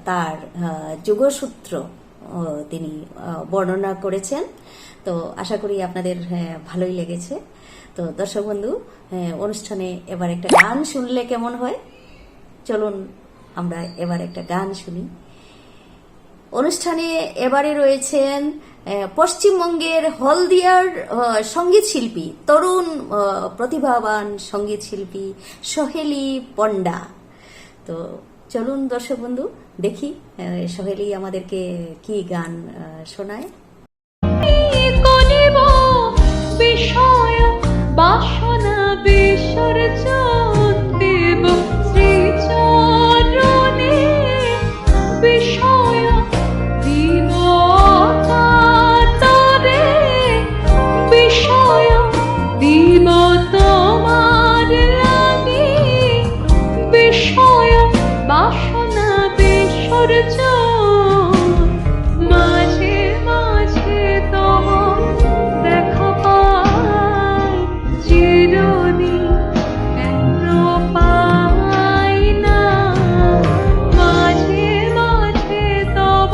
তার যোগসূত্র তিনি বর্ণনা করেছেন। তো আশা করি আপনাদের ভালোই লেগেছে। তো দর্শক বন্ধু, অনুষ্ঠানে এবার একটা গান শুনলে কেমন হয়? চলুন আমরা এবার একটা গান শুনি। অনুষ্ঠানে এবারে রয়েছেন পশ্চিমবঙ্গের হলদিয়ার সঙ্গীত শিল্পী, তরুণ প্রতিভাবান সঙ্গীত শিল্পী সোহেলি পণ্ডা। তো চলুন দর্শক বন্ধু, দেখি সোহেলি আমাদেরকে কি গান শোনায়। বিষয় বাসনা বিসর্জন দেব শ্রীচরণে, বিষয় দিব কাতরে, বিষয় দিব তোমার লাগি, বিষয় বাসনা বিসর্জন, মাঝে মাঝে তোমার দেখা পাই, চিরদিন কেন পাই না, মাঝে মাঝে তব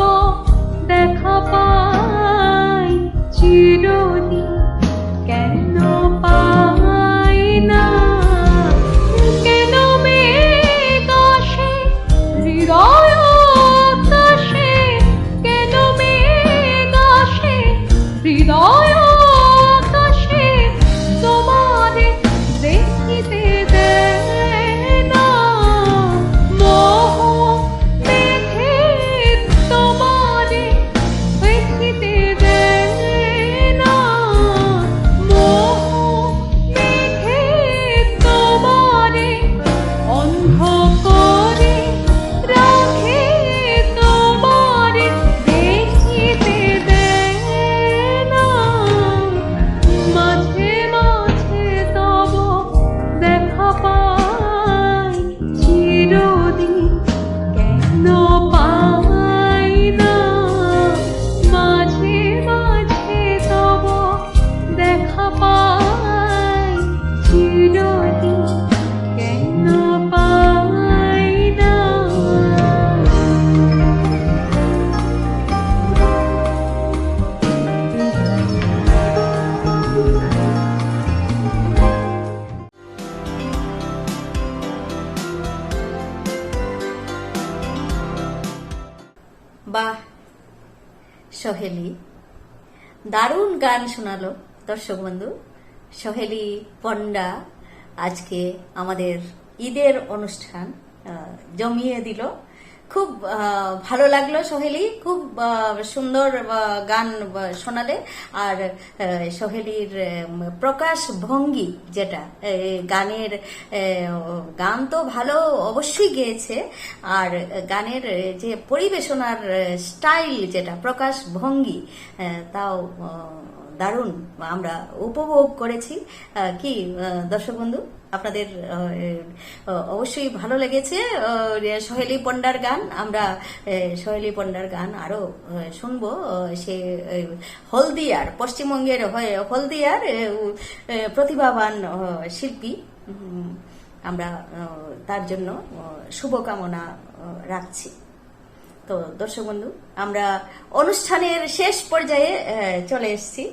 দেখা পাই, চিরদিন কেন পাই না, কেন মেঘ আসে হৃদয় আকাশে, কেন মেঘ আসে হৃদয় আকাশে, তোমারে দেখিতে দেয় না, মোহ মেঘে তোমারে দেখিতে দেয় না, মোহ মেঘে তোমারে অন্ধ করে রাখে, তোমারে দেখিতে দেয় না, মাঝে মাঝে তব দেখা পাই, চিরদিন কেন পাই না, মাঝে মাঝে তব দেখা পাই, চিরদিন কেন পাই না। বাহ, সোহেলি দারুণ গান শোনালো দর্শক বন্ধু। সোহেলি পণ্ডা আজকে আমাদের ঈদের অনুষ্ঠান জমিয়ে দিল। খুব ভালো লাগলো সোহেলি, খুব সুন্দর গান শোনালে। আর সোহেলির প্রকাশ ভঙ্গি যেটা, গানের গান তো ভালো অবশ্যই গেয়েছে, আর গানের যে পরিবেশনার স্টাইল যেটা, প্রকাশ ভঙ্গি, তাও দারুণ আমরা উপভোগ করেছি। কি দর্শক বন্ধু, আপনাদের অবশ্যই ভালো লেগেছে সোহেলি পণ্ডার গান। আমরা সোহেলি পণ্ডার গান আরো শুনবো। সে হলদিয়ার, পশ্চিমবঙ্গের হলদিয়ার প্রতিভাবান শিল্পী। আমরা তার জন্য শুভকামনা রাখছি। তো দর্শক বন্ধু, আমরা অনুষ্ঠানের শেষ পর্যায়ে চলে এসেছি।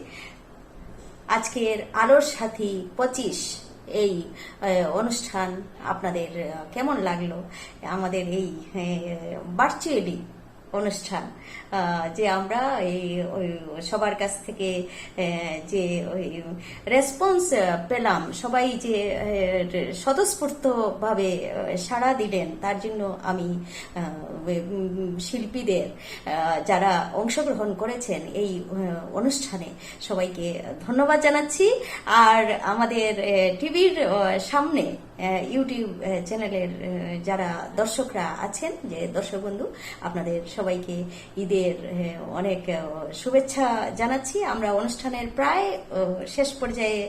আজকের আলোর সাথী 25 এই অনুষ্ঠান আপনাদের কেমন লাগলো? আমাদের এই ভার্চুয়ালি অনুষ্ঠান যে আমরা এই সবার কাছ থেকে যে রেসপন্স পেলাম, সবাই যে স্বতঃস্ফূর্তভাবে সাড়া দিলেন, তার জন্য আমি শিল্পীদের যারা অংশগ্রহণ করেছেন এই অনুষ্ঠানে সবাইকে ধন্যবাদ জানাচ্ছি। আর আমাদের টিভির সামনে ইউটিউব চ্যানেলের যারা দর্শকরা আছেন, যে দর্শক বন্ধু, আপনাদের সবাইকে ঈদের অনেক শুভেচ্ছা জানাচ্ছি। আমরা অনুষ্ঠানের প্রায় শেষ পর্যায়ে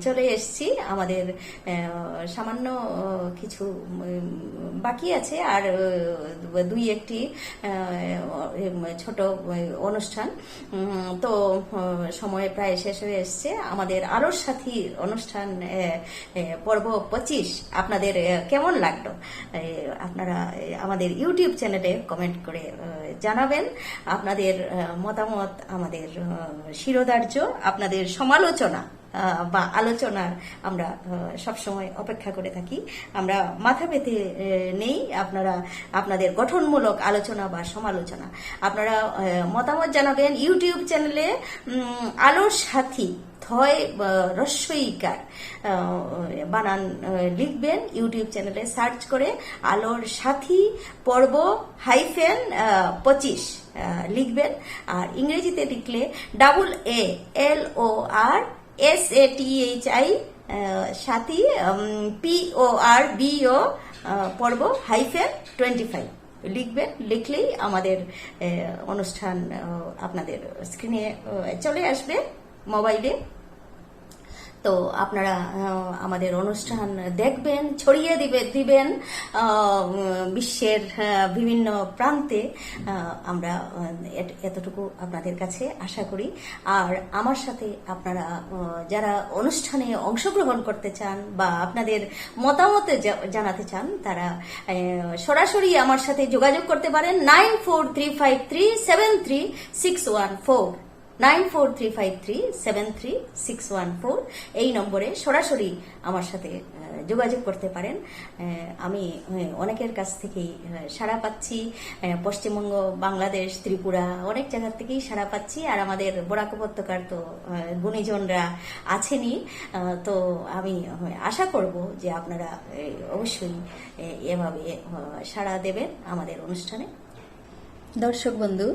চলে এসেছি। আমাদের সামান্য কিছু বাকি আছে, আর দুই একটি ছোট অনুষ্ঠান। তো সময় প্রায় শেষ হয়ে এসছে। আমাদের আলোর সাথী অনুষ্ঠান পর্ব 25 আপনাদের কেমন লাগলো? আপনারা আমাদের ইউটিউব চ্যানেলে কমেন্ট করে জানাবেন। আপনাদের মতামত আমাদের শিরোধার্য, আপনাদের সমালোচনা বা আলোচনার আমরা সবসময় অপেক্ষা করে থাকি। আমরা মাথা পেতে নেই আপনাদের গঠনমূলক আলোচনা বা সমালোচনা। আপনারা মতামত জানাবেন ইউটিউব চ্যানেলে আলোর সাথী থয় রস্বইকার বানান লিখবেন। ইউটিউব চ্যানেলে সার্চ করে আলোর সাথী পর্ব -25 লিখবেন। আর ইংরেজিতে লিখলে AALORSATHI সাথী PORBO পর্ব -25 লিখবেন। লিখলেই আমাদের অনুষ্ঠান আপনাদের স্ক্রিনে চলে আসবে মোবাইলে। তো আপনারা আমাদের অনুষ্ঠান দেখবেন, ছড়িয়ে দিবেন বিশ্বের বিভিন্ন প্রান্তে। আমরা এতটুকু আপনাদের কাছে আশা করি। আর আমার সাথে আপনারা যারা অনুষ্ঠানে অংশগ্রহণ করতে চান বা আপনাদের মতামত জানাতে চান, তারা সরাসরি আমার সাথে যোগাযোগ করতে পারেন 9435373614 9435373614 এই নম্বরে সরাসরি আমার সাথে যোগাযোগ করতে পারেন। আমি অনেকের কাছ থেকেই সাড়া পাচ্ছি। পশ্চিমবঙ্গ, বাংলাদেশ, ত্রিপুরা, অনেক জায়গার থেকেই সাড়া পাচ্ছি। আর আমাদের বরাক উপত্যকার তো গুণীজনরা আছেনই। তো আমি আশা করব যে আপনারা অবশ্যই এভাবে সাড়া দেবেন আমাদের অনুষ্ঠানে। দর্শক বন্ধু,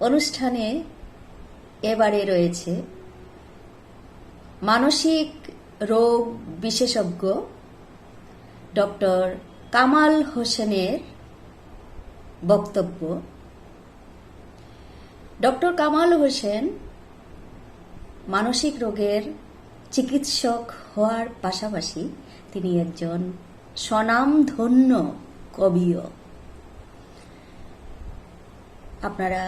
অনুষ্ঠানে এবারে রয়েছে মানসিক রোগ বিশেষজ্ঞ ডক্টর কামাল হোসেনের বক্তব্য। ডক্টর কামাল হোসেন মানসিক রোগের চিকিৎসক হওয়ার পাশাপাশি তিনি একজন স্বনামধন্য কবিও। আপনারা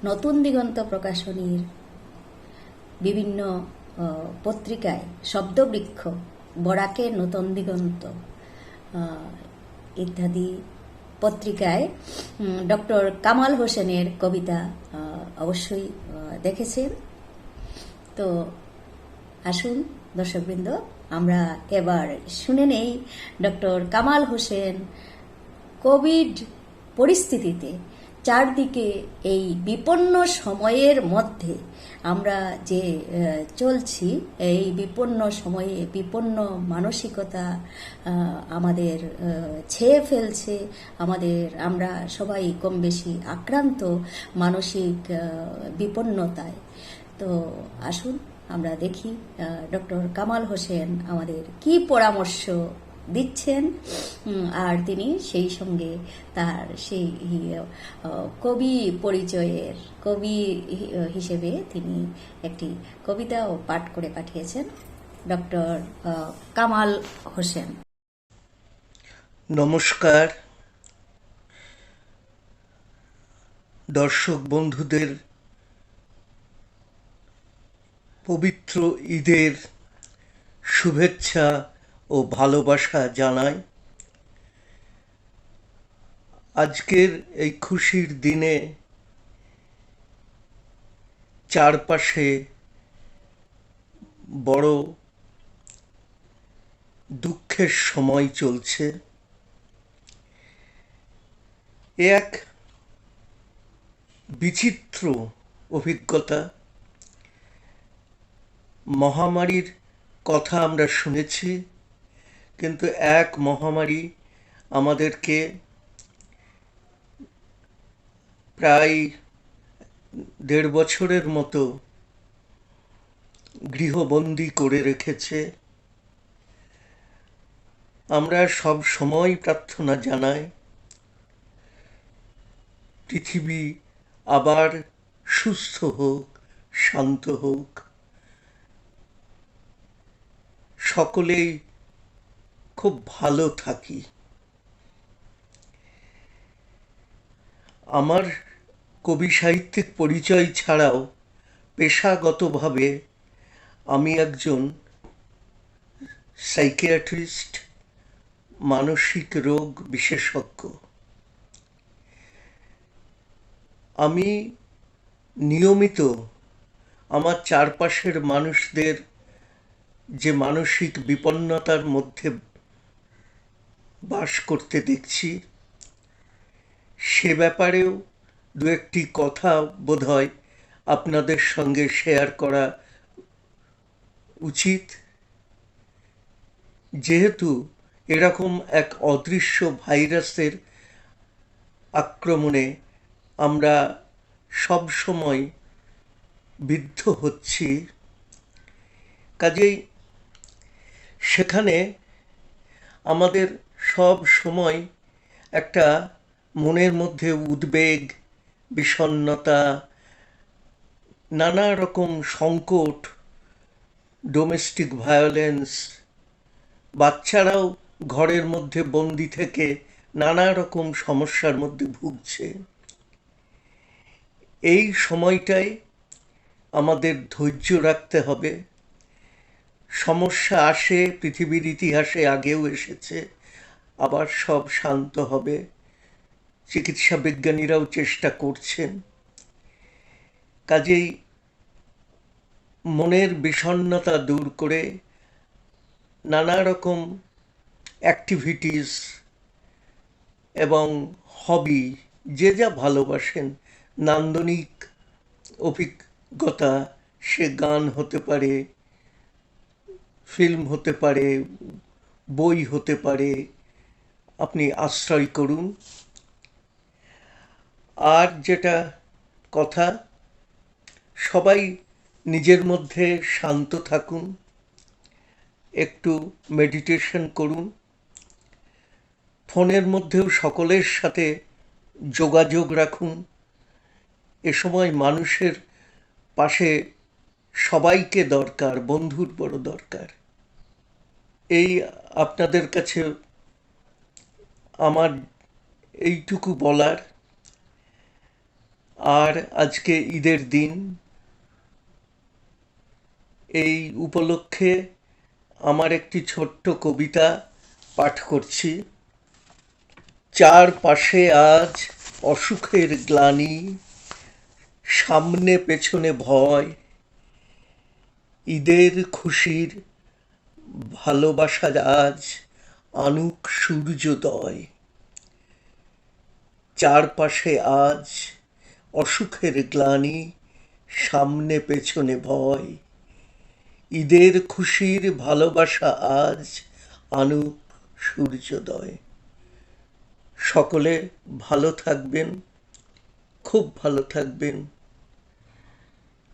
নতুন দিগন্ত প্রকাশনীর বিভিন্ন পত্রিকায়, শব্দবৃক্ষ, বরাকের নতুন দিগন্ত ইত্যাদি পত্রিকায় ডক্টর কামাল হোসেনের কবিতা অবশ্যই দেখেছেন। তো আসুন দর্শকবৃন্দ, আমরা এবার শুনে নেই ডক্টর কামাল হোসেন কোভিড পরিস্থিতিতে, চারদিকে এই বিপন্ন সময়ের মধ্যে আমরা যে চলছি, এই বিপন্ন সময়ে বিপন্ন মানসিকতা আমাদের ছেয়ে ফেলছে। আমরা সবাই কম বেশি আক্রান্ত মানসিক বিপন্নতায়। তো আসুন আমরা দেখি ডক্টর কামাল হোসেন আমাদের কি পরামর্শ দিচ্ছেন। আর তিনি সেই সঙ্গে তার সেই কবি পরিচয়ের কবি হিসেবে তিনি একটি কবিতাও পাঠ করে পাঠিয়েছেন, ডক্টর কামাল হোসেন। নমস্কার দর্শক বন্ধুদের, পবিত্র ঈদের শুভেচ্ছা ও ভালোবাসা জানাই। আজকের এই খুশির দিনে চারপাশে বড় দুঃখের সময় চলছে। এক বিচিত্র অভিজ্ঞতা। মহামারীর কথা আমরা শুনেছি, কিন্তু এক মহামারী আমাদেরকে প্রায় 1.5 বছরের মতো গৃহবন্দী করে রেখেছে। আমরা সব সময় প্রার্থনা জানাই পৃথিবী আবার সুস্থ হোক, শান্ত হোক, সকলেই খুব ভালো থাকি। আমার কবি সাহিত্যিক পরিচয় ছাড়াও পেশাগতভাবে আমি একজন সাইকিয়াট্রিস্ট, মানসিক রোগ বিশেষজ্ঞ। আমি নিয়মিত আমার চারপাশের মানুষদের যে মানসিক বিপন্নতার মধ্যে বাস করতে দেখছি, সে ব্যাপারেও দু একটি কথা বোধহয় আপনাদের সঙ্গে শেয়ার করা উচিত। যেহেতু এরকম এক অদৃশ্য ভাইরাসের আক্রমণে আমরা সব সময় বিদ্ধ হচ্ছি, কাজেই সেখানে আমাদের সব সময় একটা মনের মধ্যে উদ্বেগ, বিষণ্ণতা, নানা রকম সংকট, ডোমেস্টিক ভায়োলেন্স, বাচ্চারাও ঘরের মধ্যে বন্দি থেকে নানা রকম সমস্যার মধ্যে ভুগছে। এই সময়টায় আমাদের ধৈর্য রাখতে হবে। সমস্যা আসে, পৃথিবীর ইতিহাসে আগেও এসেছে, আবার সব শান্ত হবে। চিকিৎসা বিজ্ঞানীরাও চেষ্টা করছেন। কাজেই মনের বিষণ্ণতা দূর করে নানা রকম অ্যাক্টিভিটিস এবং হবি, যে যা ভালোবাসেন, নান্দনিক অভিজ্ঞতা, সে গান হতে পারে, ফিল্ম হতে পারে, বই হতে পারে, আপনি আশ্রয় করুন। আর যেটা কথা, সবাই নিজের মধ্যে শান্ত থাকুন, একটু মেডিটেশন করুন, ফোনের মধ্যেও সকলের সাথে যোগাযোগ রাখুন। এ সময় মানুষের পাশে সবাইকে দরকার, বন্ধুর বড় দরকার। এই আপনাদের কাছে আমার এইটুকু বলার। আর আজকে ঈদের দিন, এই উপলক্ষে আমার একটি ছোট্ট কবিতা পাঠ করছি। চারপাশে আজ অসুখের গ্লানি, সামনে পেছনে ভয়, ঈদের খুশির ভালোবাসা আজ আনুক সূর্যোদয়। চারপাশে আজ অসুখের গ্লানি, সামনে পেছনে ভয়, ঈদের খুশির ভালোবাসা আজ আনুক সূর্যোদয়। সকলে ভালো থাকবেন, খুব ভালো থাকবেন।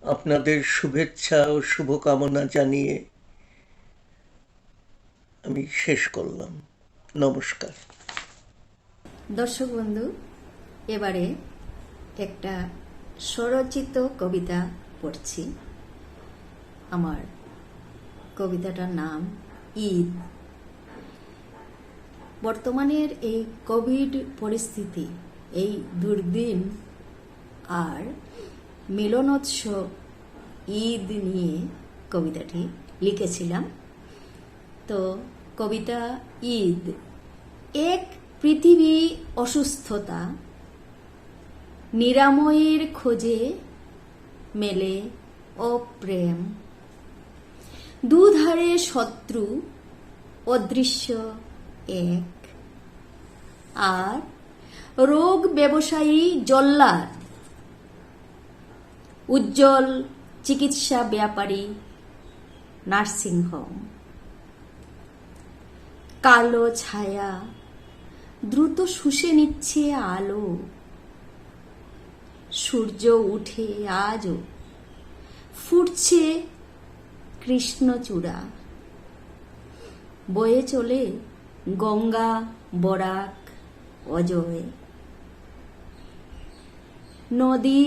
আপনাদের শুভেচ্ছা ও শুভকামনা জানিয়ে আমি শেষ করলাম। নমস্কার। দর্শক বন্ধু, এবারে একটা স্বরচিত কবিতা পড়ছি। আমার কবিতাটার নাম ঈদ। বর্তমানের এই কোভিড পরিস্থিতি, এই দুর্দিন আর মিলনোৎসব ঈদ নিয়ে কবিতাটি লিখেছিলাম। তো কবিতা ঈদ। এক পৃথিবী অসুস্থতা, নিরাময়ের খোঁজে মেলে অপ্রেম, দুধারে শত্রু অদৃশ্য এক, আর রোগ ব্যবসায়ী জল্লাদ, উজ্জ্বল চিকিৎসা ব্যাপারী নার্সিংহোম। কালো ছায়া দ্রুত শুষে নিচ্ছে আলো, সূর্য উঠে আজও ফুটছে কৃষ্ণচূড়া, বয়ে চলে গঙ্গা বরাক অজয়। নদী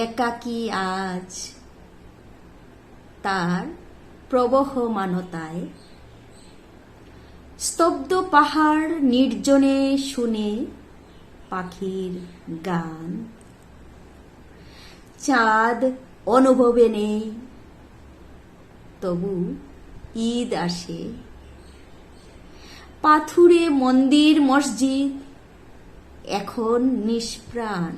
একাকী আজ তার প্রবহমানতায়, স্তব্ধ পাহাড় নির্জনে শুনে পাখির গান। চাঁদ অনুভবে নেই, তবু ঈদ আসে। পাথুরে মন্দির মসজিদ এখন নিষ্প্রাণ,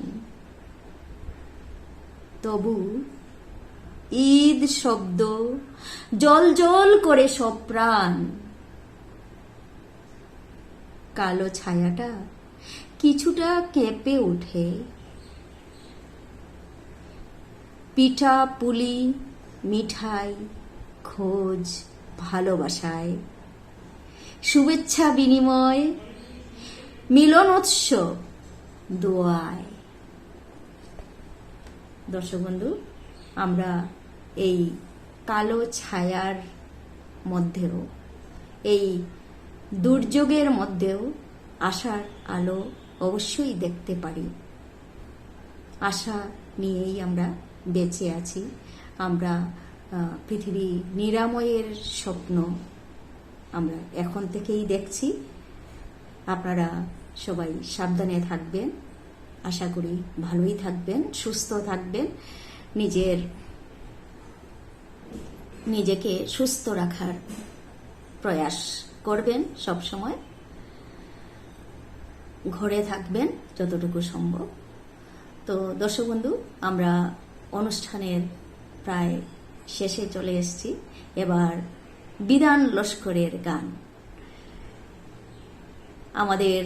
তবু ঈদ শব্দ জল জল করে সব প্রাণ। কালো ছায়াটা কিছুটা কেঁপে ওঠে, পিঠা পুলি মিঠাই খোঁজ ভালোবাসায়, শুভেচ্ছা বিনিময় মিলনোৎসব দোয়ায়। দর্শক বন্ধু, আমরা এই কালো ছায়ার মধ্যেও, এই দুর্যোগের মধ্যেও আশার আলো অবশ্যই দেখতে পারি। আশা নিয়েই আমরা বেঁচে আছি। আমরা পৃথিবী নিরাময়ের স্বপ্ন আমরা এখন থেকেই দেখছি। আপনারা সবাই সাবধানে থাকবেন, আশা করি ভালোই থাকবেন, সুস্থ থাকবেন, নিজেকে সুস্থ রাখার প্রয়াস করবেন, সব সময় ঘরে থাকবেন যতটুকু সম্ভব। তো দর্শক বন্ধু, আমরা অনুষ্ঠানের প্রায় শেষে চলে এসেছি। এবার বিধান লস্করের গান। আমাদের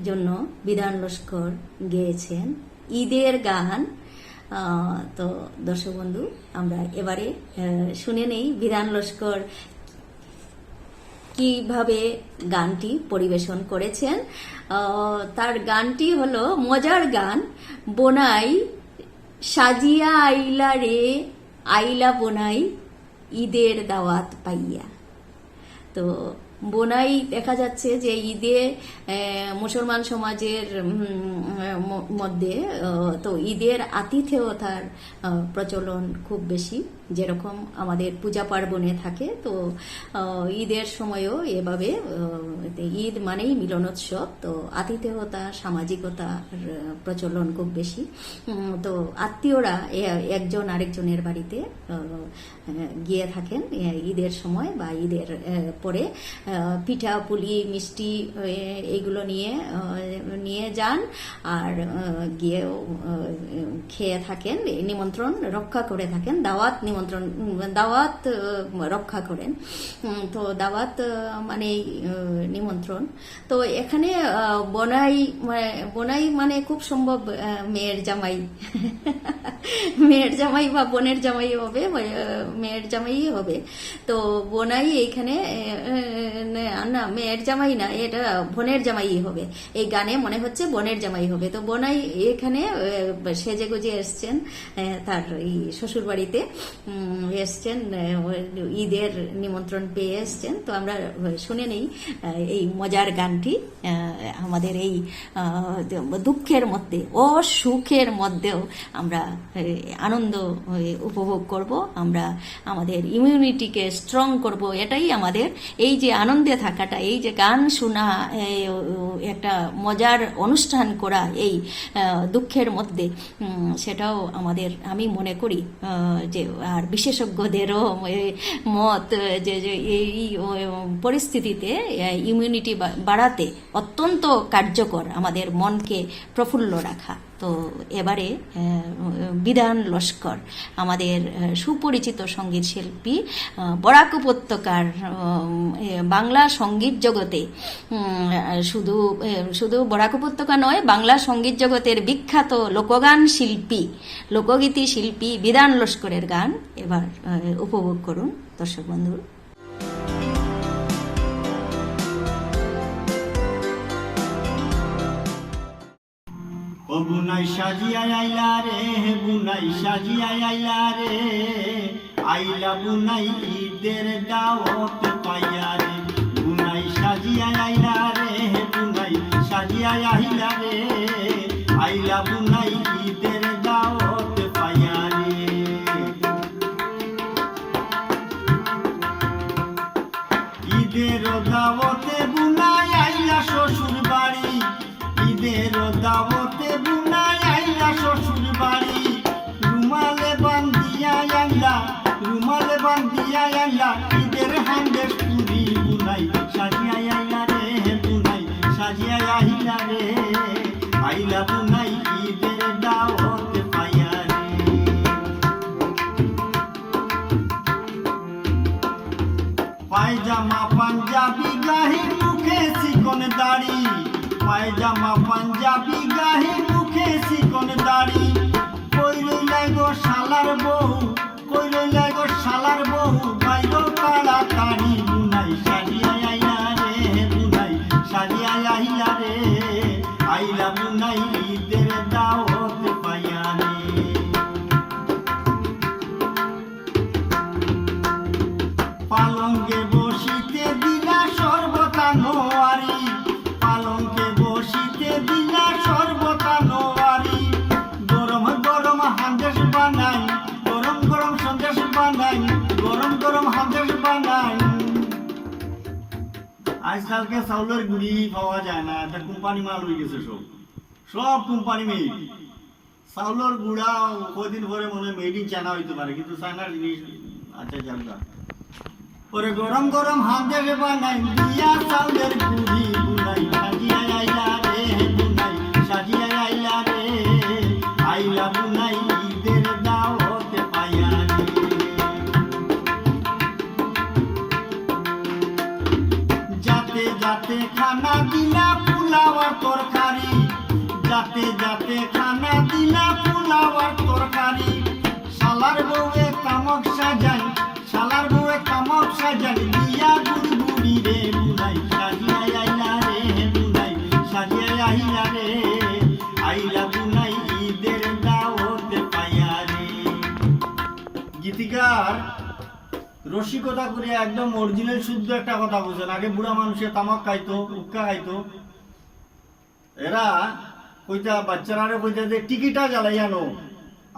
জন্য বিধান লস্কর গেয়েছেন ঈদের গান। তো দর্শক বন্ধু, আমরা এবারে শুনে নেই বিধান লস্কর কিভাবে গানটি পরিবেশন করেছেন। তার গানটি হলো মজার গান। বোনাই সাজিয়া আইলা রে, আইলা বোনাই ঈদের দাওয়াত পাইয়া। তো বোনাই দেখা যাচ্ছে যে ঈদে মুসলমান সমাজের মধ্যে তো ঈদের আতিথেয়তার প্রচলন খুব বেশি, যেরকম আমাদের পূজা পার্বণে থাকে। তো ঈদের সময়ও এভাবে ঈদ মানেই মিলনোৎসব, তো আতিথেয়তা সামাজিকতার প্রচলন খুব বেশি। তো আত্মীয়রা একজন আরেকজনের বাড়িতে গিয়ে থাকেন ঈদের সময় বা ঈদের পরে, পিঠা পুলি মিষ্টি এইগুলো নিয়ে যান, আর গিয়েও খেয়ে থাকেন, নিমন্ত্রণ রক্ষা করে থাকেন, দাওয়াত রক্ষা করেন। তো দাওয়াত মানে নিমন্ত্রণ। তো এখানে বোনাই মানে খুব সম্ভব মেয়ের জামাই মেয়ের জামাই বা বোনের জামাই হবে, মেয়ের জামাই হবে। তো বোনাই এইখানে, না মেয়ের জামাই না, এটা বোনের জামাই হবে। এই গানে মনে হচ্ছে বোনের জামাই হবে। তো বোনাই এখানে সেজে গুজে এসছেন তার এই শ্বশুর বাড়িতে। এসছেন, ঈদের নিমন্ত্রণ পেয়ে এসছেন। তো আমরা শুনে নেই এই মজার গানটি। আমাদের এই দুঃখের মধ্যে ও সুখের মধ্যেও আমরা আনন্দ উপভোগ করব, আমরা আমাদের ইমিউনিটিকে স্ট্রং করব। এটাই আমাদের এই যে আনন্দে থাকাটা, এই যে গান শোনা, একটা মজার অনুষ্ঠান করা এই দুঃখের মধ্যে, সেটাও আমাদের, আমি মনে করি যে, আর বিশেষজ্ঞদেরও মত যে এই পরিস্থিতিতে ইমিউনিটি বাড়াতে অত্যন্ত কার্যকর আমাদের মনকে প্রফুল্ল রাখা। তো এবারে বিধান লস্কর, আমাদের সুপরিচিত সঙ্গীত শিল্পী, বরাক উপত্যকার বাংলা সঙ্গীত জগতে শুধু বরাক উপত্যকা নয়, বাংলা সঙ্গীত জগতের বিখ্যাত লোকগান শিল্পী, লোকগীতি শিল্পী বিধান লস্করের গান এবার উপভোগ করুন দর্শক বন্ধু। ও বুনাই সাজিয়া আইলা রে, বুনাই সাজিয়া আইলা রে, আইলা বুনাই ঈদের দাওয়াত পাইয়া রে, বুনাই সাজিয়া আইলা রে, বুনাই সাজিয়া আইলা রে, আইলা বুনাই ঈদের দাওয়াত পাইয়া রে। ঈদের দাওয়াতে বুনাই আইলা শ্বশুর বাড়ি, ঈদের দাওয়াতে বুনাই আইলা শ্বশুর বাড়ি, রুমালে বান্ধিয়া আইলা, রুমালে বান্ধিয়া আইলা, ঈদের হান্ডে পুরি বুনাই সাজিয়া আইলা রে, বুনাই সাজিয়া আইলা রে, আইলা বুনাই ঈদের দাওয়াত পাইয়া রে। পায়জামা পাঞ্জাবি গাহি মুখে চিকন দাড়ি, পায়জামা পাঞ্জাবি গাহি মুখে চিকন দাড়ি, কই রইলাই গো শালার বউ, কই রইলাই গো শালার বউ, বাইর তাড়াতাড়ি, বুনাই সাজিয়া আইলা রে, বুনাই সাজিয়া আইলা রে, আইলা বুনাই ঈদের দাওয়াত পাইয়া রে। পালঙ্কে বসিতে দিলা সর্বতানোয়ারি, পালঙ্কে বসিতে দিলা সর্বতানোয়ারি, গরম গরম হান্দেশ বানাই, গরম গরম সন্দেশ বানাই, গরম গরম হান্দেশ বানাই। আজকালকে চাউলের গুড়ি পাওয়া যায় না, এটা কোম্পানি মাল হয়ে গেছে, সব কোম্পানি মেড। চাউলের গুড়া কদিন পরে মনে হয় মেড ইন চায়না হইতে পারে, কিন্তু চায়নার জিনিস আচ্ছা জানলা ওরে গরম গরম হাঁদের বানাই দিয়া চাউলের গুড়ি, বুনাই সাজিয়া আইলা রে, বুনাই সাজিয়া আইলা রে, আইলা বুনাই ঈদের দাওয়াত পাইয়া রে। যাতে যাতে খানা দিলা পোলাও আর তরকারি, যাতে যাতে খানা দিলা পোলাও আর তরকারি, শালার বউয়ে তামক সাজাই, শালার বউয়ে তামক সাজাই, দিয়া গুড়গুড়ি রে, বুনাই সাজিয়া আইলা রে, বুনাই সাজিয়া আইলা রে, আইলা বুনাই ঈদের দাওয়াত পাইয়া রে। গীতিকার রসিকতা করে একদম অরিজিনাল শুদ্ধ একটা কথা বলছেন। আগে বুড়া মানুষে তামাক খাইতো, উক্কা খাইতো, এরা কইতা বাচ্চারা কইতা যে টিকিটা জ্বালাই আনো,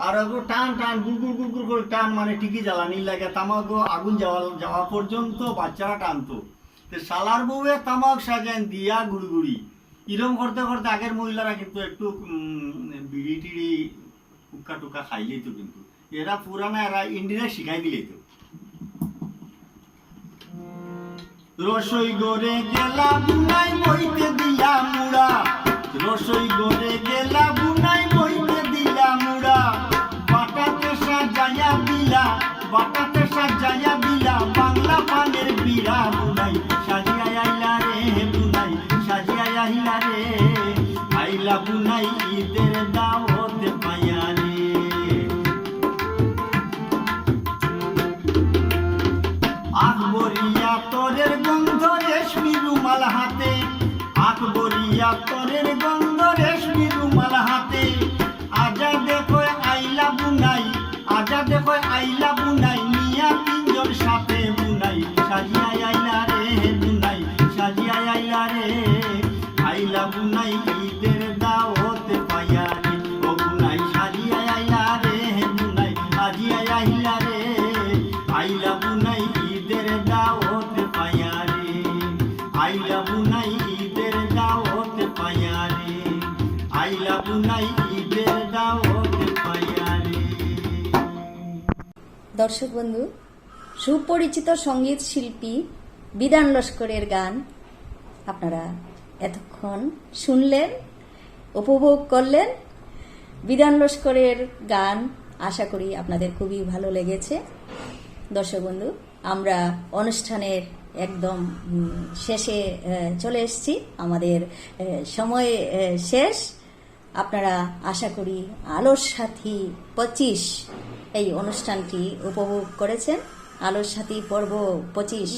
আর টান টান গুড়গুড় গুড়গুড় করে টান, মানে টিকি জ্বালানি লাগে, তামাক আগুন যাওয়া পর্যন্ত বাচ্চারা টানতো। তো শালার বউয়ে তামাক সাজান দিয়া গুড়গুড়ি, এরকম করতে করতে আগের মহিলারা কিন্তু একটু বিড়ি টিড়ি উক্কা টুকা খাইলেই তো, কিন্তু এরা পুরানা, এরা ইন্ডিয়া শিখাই দিলেই তো। রসই গড়ে গেলা বুনাই বইতে দিয়া মুড়া, রসই গড়ে গেলা বুনাই বইতে দিয়া মুড়া, বাটাতে সাজাইয়া দিলা, বাটাতে সাজাইয়া দিলা, বাংলা পানের বিড়া, বুনাই সাজিয়া আইলা রে, বুনাই সাজিয়া আইলা রে, আইলা বুনাই ঈদের দাওয়াত পাইয়া রে। আকবরিয়া তোরের গন্ধ রেশমি রুমাল হাতে, আকবরিয়া তোরের গন্ধ রেশমি রুমাল হাতে, আজা দেখো আইলা বুনাই, আজা দেখো আইলা বুনাই, দর্শক বন্ধু, সুপরিচিত সঙ্গীত শিল্পী বিধান লস্করের গান আপনারা এতক্ষণ শুনলেন, উপভোগ করলেন। বিধান লস্করের গান আশা করি আপনাদের খুবই ভালো লেগেছে। দর্শক বন্ধু, আমরা অনুষ্ঠানের একদম শেষে চলে এসেছি, আমাদের সময় শেষ। আপনারা আশা করি আলোর সাথী 25 এই অনুষ্ঠানটি উপভোগ করেছেন। আলোর সাথী পর্ব 25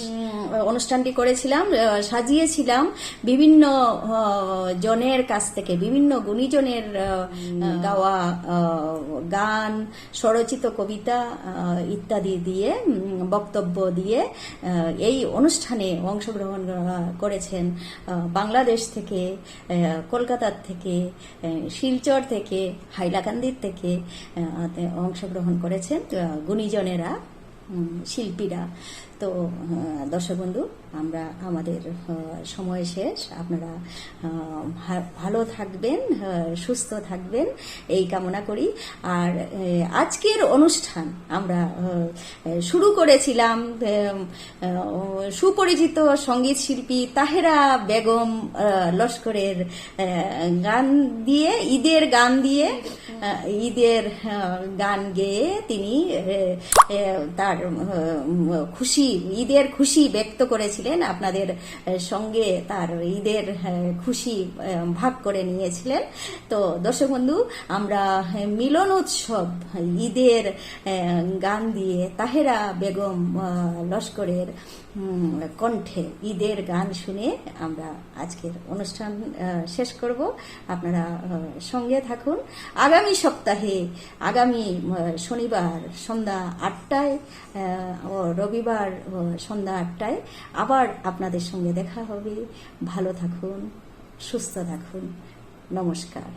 অনুষ্ঠানটি করেছিলাম, সাজিয়েছিলাম বিভিন্ন জনের কাছ থেকে, বিভিন্ন গুণীজনের গাওয়া গান, স্বরচিত কবিতা ইত্যাদি দিয়ে, বক্তব্য দিয়ে এই অনুষ্ঠানে অংশগ্রহণ করেছেন বাংলাদেশ থেকে, কলকাতার থেকে, শিলচর থেকে, হাইলাকান্দির থেকে অংশগ্রহণ করেছেন গুণীজনেরা, শিল্পীরা। তো দর্শক বন্ধু, আমরা আমাদের সময় শেষ। আপনারা ভালো থাকবেন, সুস্থ থাকবেন এই কামনা করি। আর আজকের অনুষ্ঠান আমরা শুরু করেছিলাম সুপরিচিত সঙ্গীত শিল্পী তাহেরা বেগম লস্করের গান দিয়ে, ঈদের গান দিয়ে, ঈদের গান গেয়ে তিনি তার খুশি, ঈদের খুশি ব্যক্ত করেছিলেন, আপনাদের সঙ্গে তার ঈদের খুশি ভাগ করে নিয়েছিলেন। তো দর্শক বন্ধু, আমরা মিলন উৎসব ঈদের গান দিয়ে তাহেরা বেগম লস্করের কণ্ঠে ঈদের গান শুনে আমরা আজকের অনুষ্ঠান শেষ করব। আপনারা সঙ্গে থাকুন। আগামী সপ্তাহে, আগামী শনিবার সন্ধ্যা 8টায় ও রবিবার সন্ধ্যা 8টায় আবার আপনাদের সঙ্গে দেখা হবে। ভালো থাকুন, সুস্থ থাকুন। নমস্কার।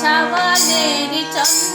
সাবানের চন্দ্র